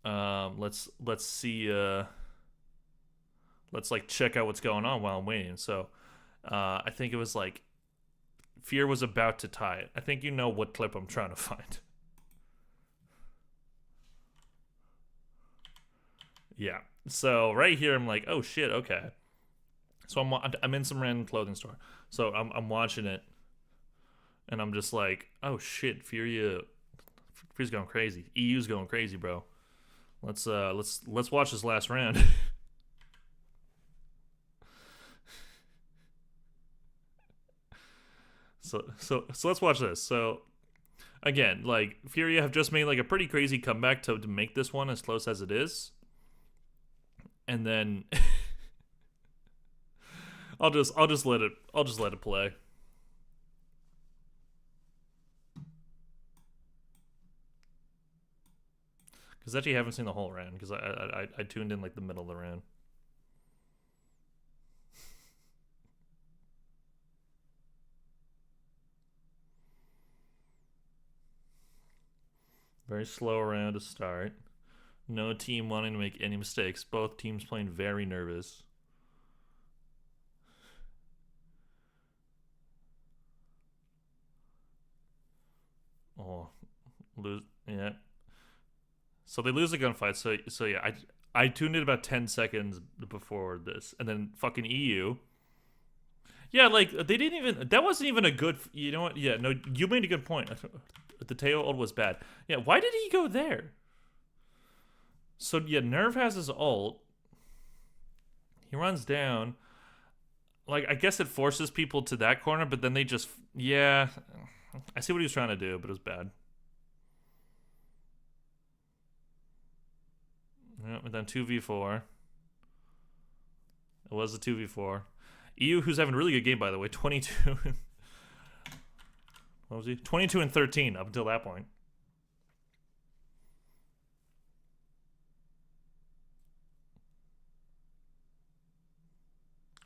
Let's see. Let's like check out what's going on while I'm waiting. So, I think it was like Fear was about to tie it. I think you know what clip I'm trying to find. Yeah. So right here, I'm like, oh shit, okay. So I'm in some random clothing store. So I'm watching it, and I'm just like, oh shit, Fury's going crazy. EU's going crazy, bro. Let's watch this last round. So let's watch this. So again, like Fury have just made like a pretty crazy comeback to make this one as close as it is. And then I'll just let it play. Because actually I haven't seen the whole round, because I tuned in like the middle of the round. Very slow round to start. No team wanting to make any mistakes. Both teams playing very nervous. Oh, lose. Yeah. So they lose a gunfight. So yeah, I tuned in about 10 seconds before this, and then fucking EU. Yeah, like they didn't even. That wasn't even a good. You know what? Yeah, no, you made a good point. The Teo ult was bad. Yeah, why did he go there? So yeah, Nerve has his ult. He runs down. Like, I guess it forces people to that corner, but then they just, yeah. I see what he was trying to do, but it was bad. Yeah, and then 2v4. It was a 2v4. EU, who's having a really good game, by the way, 22. What was he? 22 and 13 up until that point.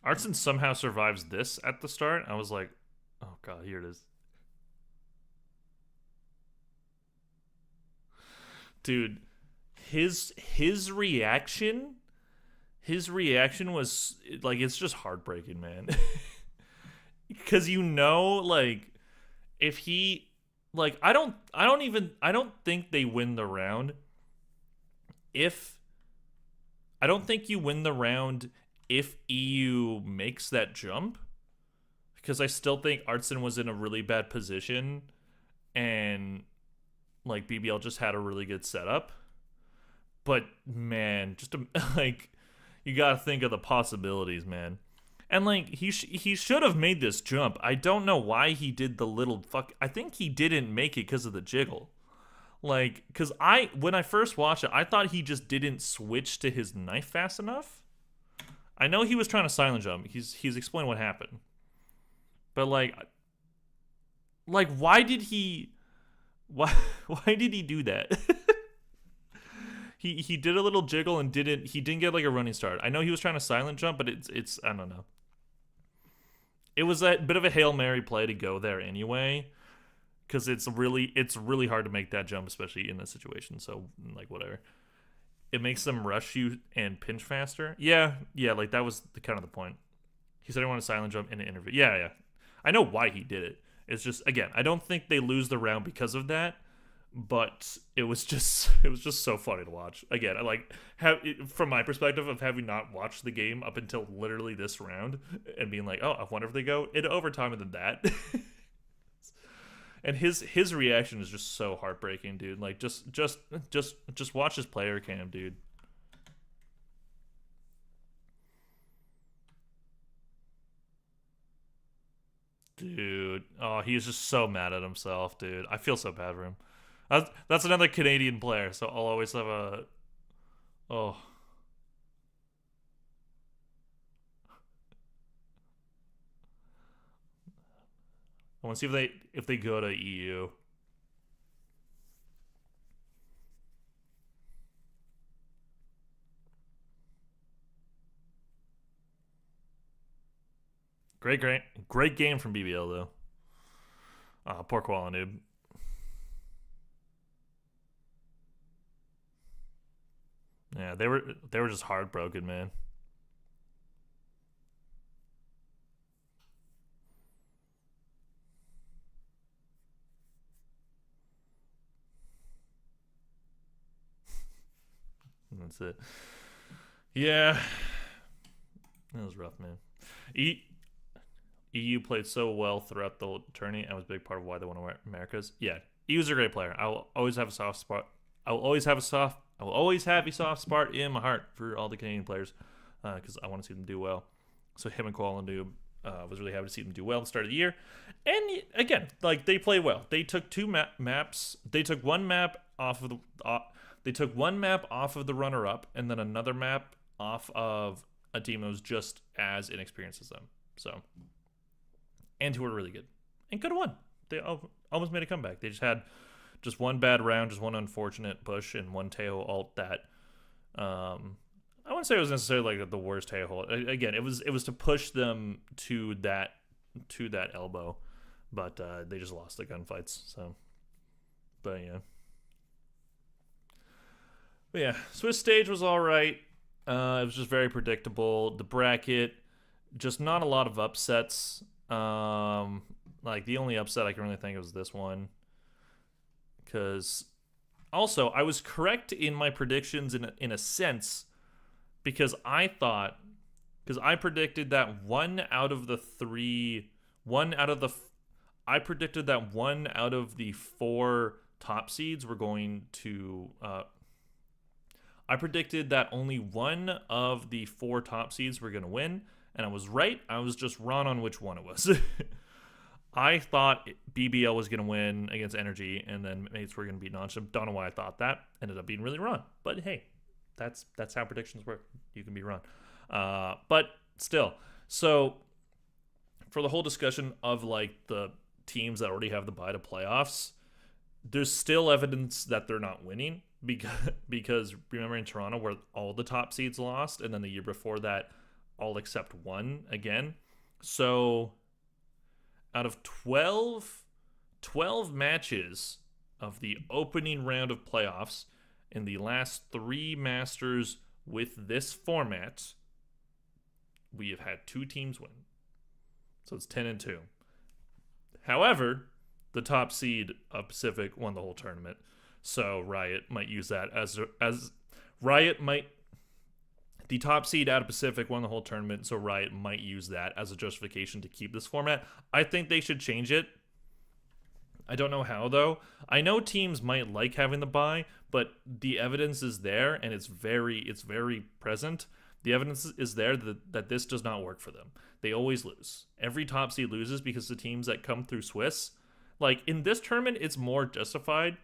Artson somehow survives this at the start. I was like, oh god, here it is. Dude, his reaction was like, it's just heartbreaking, man. Because you know, like, if he, like, I don't think they win the round if, I don't think you win the round if EU makes that jump, because I still think Artson was in a really bad position, and like BBL just had a really good setup. But man, just like, you gotta think of the possibilities, man. And like, he should have made this jump. I don't know why he did the little fuck. I think he didn't make it because of the jiggle. Like, because when I first watched it, I thought he just didn't switch to his knife fast enough. I know he was trying to silent jump. He's explained what happened. But like why did he do that? He did a little jiggle and he didn't get like a running start. I know he was trying to silent jump, but it's I don't know. It was a bit of a Hail Mary play to go there anyway, because it's really hard to make that jump, especially in this situation. So like, whatever. It makes them rush you and pinch faster. Yeah, like that was kind of the point. He said I want to silent jump in an interview. Yeah. I know why he did it. It's just, again, I don't think they lose the round because of that, but it was just so funny to watch. Again, I like from my perspective of having not watched the game up until literally this round and being like, oh, I wonder if they go into overtime and then that. And his reaction is just so heartbreaking, dude. Like just watch his player cam, dude. Dude, oh, he's just so mad at himself, dude. I feel so bad for him. That's another Canadian player, so I'll always have a oh. I want to see if they go to EU. Great game from BBL though. Poor Quallen, dude. Yeah, they were just heartbroken, man. That's it. Yeah, that was rough, man. EU played so well throughout the tourney and was a big part of why they won Americas. Yeah, EU's a great player. I will always have a soft spot. I will always have a soft spot in my heart for all the Canadian players because I want to see them do well. So him and Quallen was really happy to see them do well at the start of the year. And again, like they played well. They took two maps. They took one map off of the. They took one map off of the runner-up, and then another map off of a team that was just as inexperienced as them. So, and who were really good and could have won. They almost made a comeback. They just had just one bad round, just one unfortunate push, and one Teo ult that. I wouldn't say it was necessarily like the worst Teo ult. Again, it was to push them to that elbow, but they just lost the gunfights. So, but yeah. But yeah, Swiss stage was all right. It was just very predictable. The bracket, just not a lot of upsets. Like the only upset I can really think of is this one. Because also I was correct in my predictions in a sense, because I predicted that I predicted that one out of the four top seeds were going to. I predicted that only one of the four top seeds were going to win, and I was right. I was just wrong on which one it was. I thought BBL was going to win against Energy, and then Mates were going to beat Nonchip. Don't know why I thought that. Ended up being really wrong. But hey, that's how predictions work. You can be wrong. But still, so for the whole discussion of like the teams that already have the bye to playoffs, there's still evidence that they're not winning. Because remember in Toronto where all the top seeds lost, and then the year before that all except one again. So out of 12 matches of the opening round of playoffs in the last 3 Masters with this format, we have had 2 teams win. So it's 10-2. However, the top seed of Pacific won the whole tournament. So Riot might use that the top seed out of Pacific won the whole tournament, so Riot might use that as a justification to keep this format. I think they should change it. I don't know how though. I know teams might like having the bye, but the evidence is there and it's very present. The evidence is there that this does not work for them. They always lose. Every top seed loses because the teams that come through Swiss, like in this tournament, it's more justified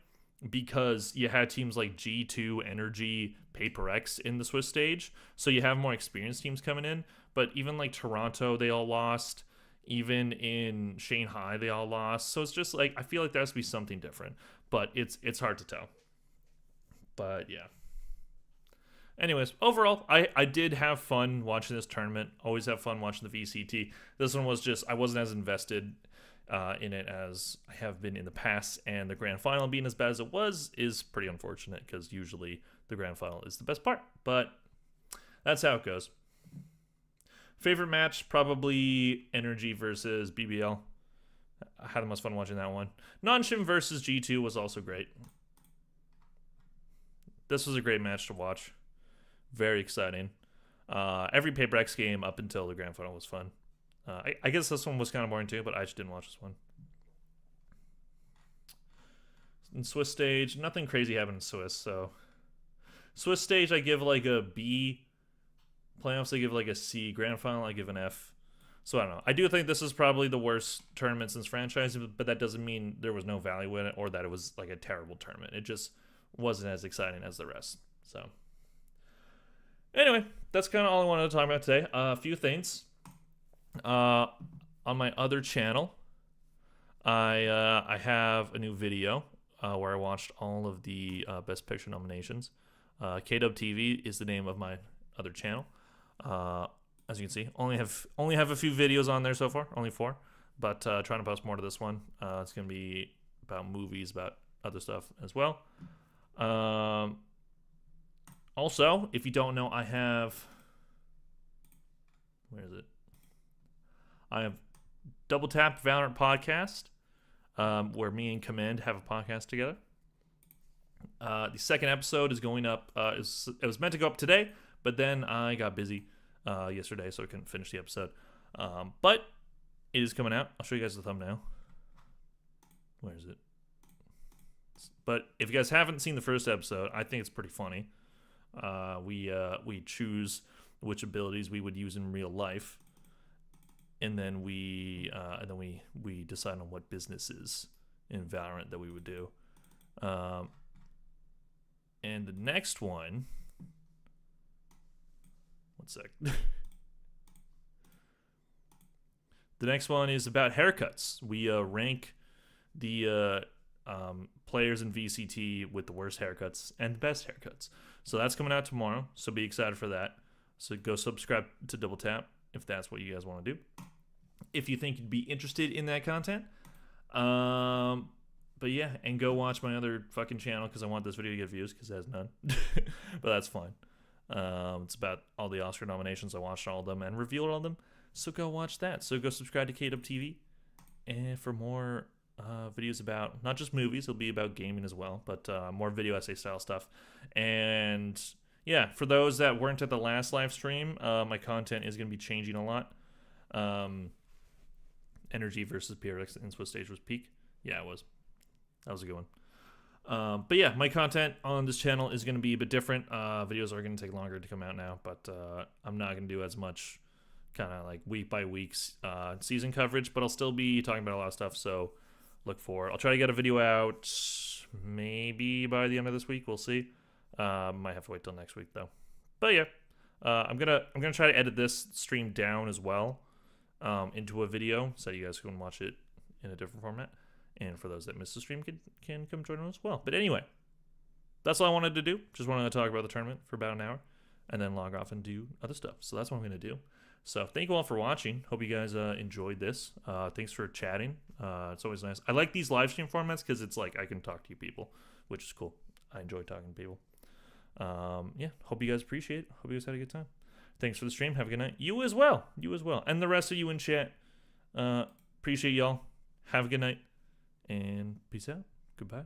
because you had teams like G2, Energy, Paper X in the Swiss stage. So you have more experienced teams coming in. But even like Toronto, they all lost. Even in Shanghai, they all lost. So it's just like, I feel like there has to be something different. But it's hard to tell. But yeah. Anyways, overall, I did have fun watching this tournament. Always have fun watching the VCT. This one was just, I wasn't as invested in it as I have been in the past, and the grand final being as bad as it was is pretty unfortunate because usually the grand final is the best part, but that's how it goes. Favorite match, probably Energy versus BBL. I had the most fun watching that one. Nonshim versus G2 was also great. this was a great match to watch. Very exciting. Every Paper X game up until the grand final was fun. I guess this one was kind of boring too, but I just didn't watch this one. In Swiss stage, nothing crazy happened in Swiss, so Swiss stage I give like a B. Playoffs I give like a C. Grand final I give an F. So I don't know. I do think this is probably the worst tournament since franchise, but that doesn't mean there was no value in it or that it was like a terrible tournament. It just wasn't as exciting as the rest. So anyway, that's kind of all I wanted to talk about today. A few things. On my other channel, I have a new video where I watched all of the Best Picture nominations. KW TV is the name of my other channel. As you can see, only have a few videos on there so far, only 4, but trying to post more to this one. It's gonna be about movies, about other stuff as well. Also, if you don't know, I have I have Double Tap Valorant podcast, where me and Command have a podcast together. The second episode is going up. It was meant to go up today, but then I got busy yesterday, so I couldn't finish the episode. But it is coming out. I'll show you guys the thumbnail. Where is it? But if you guys haven't seen the first episode, I think it's pretty funny. We choose which abilities we would use in real life, and then we decide on what businesses in Valorant that we would do. And the next one. One sec. The next one is about haircuts. We rank the players in VCT with the worst haircuts and the best haircuts. So that's coming out tomorrow. So be excited for that. So go subscribe to Double Tap if that's what you guys want to do. If you think you'd be interested in that content. But yeah, and go watch my other fucking channel because I want this video to get views because it has none. But that's fine. It's about all the Oscar nominations. I watched all of them and reviewed all of them. So go watch that. So go subscribe to KW TV and for more videos about not just movies. It'll be about gaming as well, but more video essay style stuff. And yeah, for those that weren't at the last live stream, my content is going to be changing a lot. Energy versus PRX in Swiss stage was peak. Yeah, it was. That was a good one. But yeah, my content on this channel is going to be a bit different. Videos are going to take longer to come out now, but I'm not going to do as much kind of like week by week season coverage, but I'll still be talking about a lot of stuff, so look for it. I'll try to get a video out maybe by the end of this week. We'll see. Might have to wait till next week though. But yeah, I'm gonna try to edit this stream down as well into a video so you guys can watch it in a different format. And for those that missed the stream can come join us as well. But anyway, that's all I wanted to do. Just wanted to talk about the tournament for about an hour and then log off and do other stuff. So that's what I'm going to do. So thank you all for watching. Hope you guys enjoyed this. Thanks for chatting. It's always nice. I like these live stream formats because it's like I can talk to you people, which is cool. I enjoy talking to people. Yeah, hope you guys appreciate it. Hope you guys had a good time. Thanks for the stream. Have a good night. You as well. You as well. And the rest of you in chat. Appreciate y'all. Have a good night. And peace out. Goodbye.